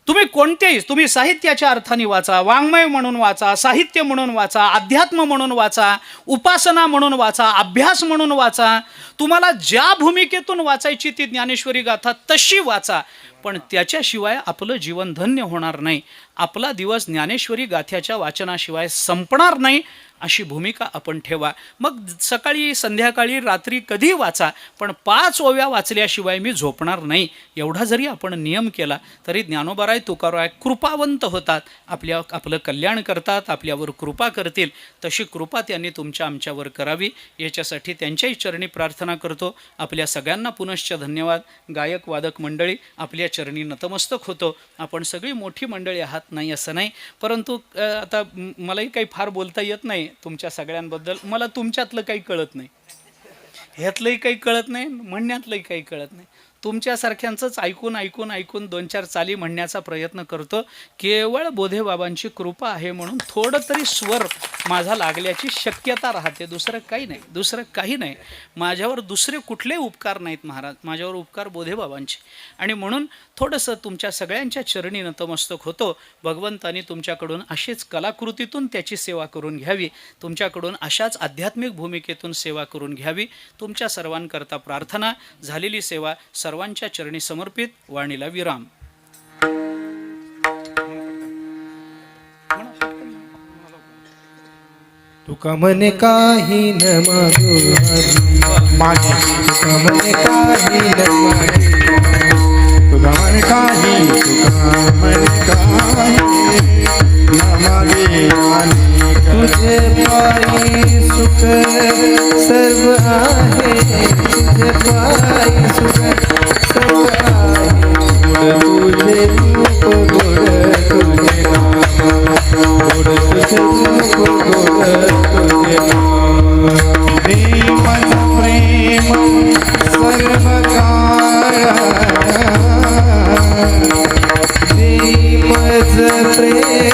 S2: तुम्ही कोणतेही, तुम्ही साहित्याच्या अर्थाने वाचा, वाङ्मय म्हणून वाचा, साहित्य म्हणून वाचा, अध्यात्म म्हणून वाचा, उपासना म्हणून वाचा, अभ्यास म्हणून वाचा. तुम्हाला ज्या भूमिकेतून वाचायची ती ज्ञानेश्वरी गाथा तशी वाचा, पण त्याच्याशिवाय आपलं जीवन धन्य होणार नाही. आपला दिवस ज्ञानेश्वरी गाथ्याच्या वाचनाशिवाय संपणार नाही अशी भूमिका आपण ठेवा. मग सकाळी संध्याकाळी रात्री कधी वाचा, पण 5 ओव्या वाचल्याशिवाय मी झोपणार नाही एवढा जरी आपण नियम केला तरी ज्ञानोबाराय तुकाराय कृपावंत होतात, आपलं कल्याण करतात, आपल्यावर कृपा करतील. तशी कृपा त्यांनी तुमच्या आमच्यावर करावी याच्यासाठी त्यांच्याही चरणी प्रार्थना करतो. आपल्या सगळ्यांना पुनश्च धन्यवाद. गायक वादक मंडळी आपल्या चरणी नतमस्तक होतो. आपण सगळी मोठी मंडळी आहात नाही असं नाही, परंतु आता मलाही काही फार बोलता येत नाही तुमच्या सगळ्यांबद्दल. मला तुमच्यातलं काही कळत नाही, ह्यातलंही काही कळत नाही, म्हणण्यातलंही काही कळत नाही. तुमच्यासारख्यांचंच ऐकून ऐकून ऐकून 2-4 चाली म्हणण्याचा प्रयत्न करतो. केवळ बोधेबाबांची कृपा आहे म्हणून थोडं तरी स्वर माझा लागल्याची शक्यता राहते. दुसरं काही नाही, दुसरं काही नाही. माझ्यावर दुसरे कुठलेही उपकार नाहीत महाराज, माझ्यावर उपकार बोधेबाबांचे. आणि म्हणून थोडंसं तुमच्या सगळ्यांच्या चरणी नतमस्तक होतो. भगवंतानी तुमच्याकडून अशीच कलाकृतीतून त्याची सेवा करून घ्यावी, तुमच्याकडून अशाच आध्यात्मिक भूमिकेतून सेवा करून घ्यावी. तुमच्या सर्वांकरता प्रार्थना. झालेली सेवा सर्वांच्या चरणी समर्पित. वाणीला विराम.
S1: तुका म्हणे काही न मागू माझी, तुका म्हणे काही न मागू, तुका म्हणे काही, तुका म्हणे काही न मागे. तुझे पायी सुख सर्व आहे, तुझे पायी सुख सर्व आहे. तुझे रूप गोड, तुझे नाम गोड, तुझे रूप गोड, तुझे नाम. प्रेमच प्रेम सर्व काय, प्रेमच प्रेम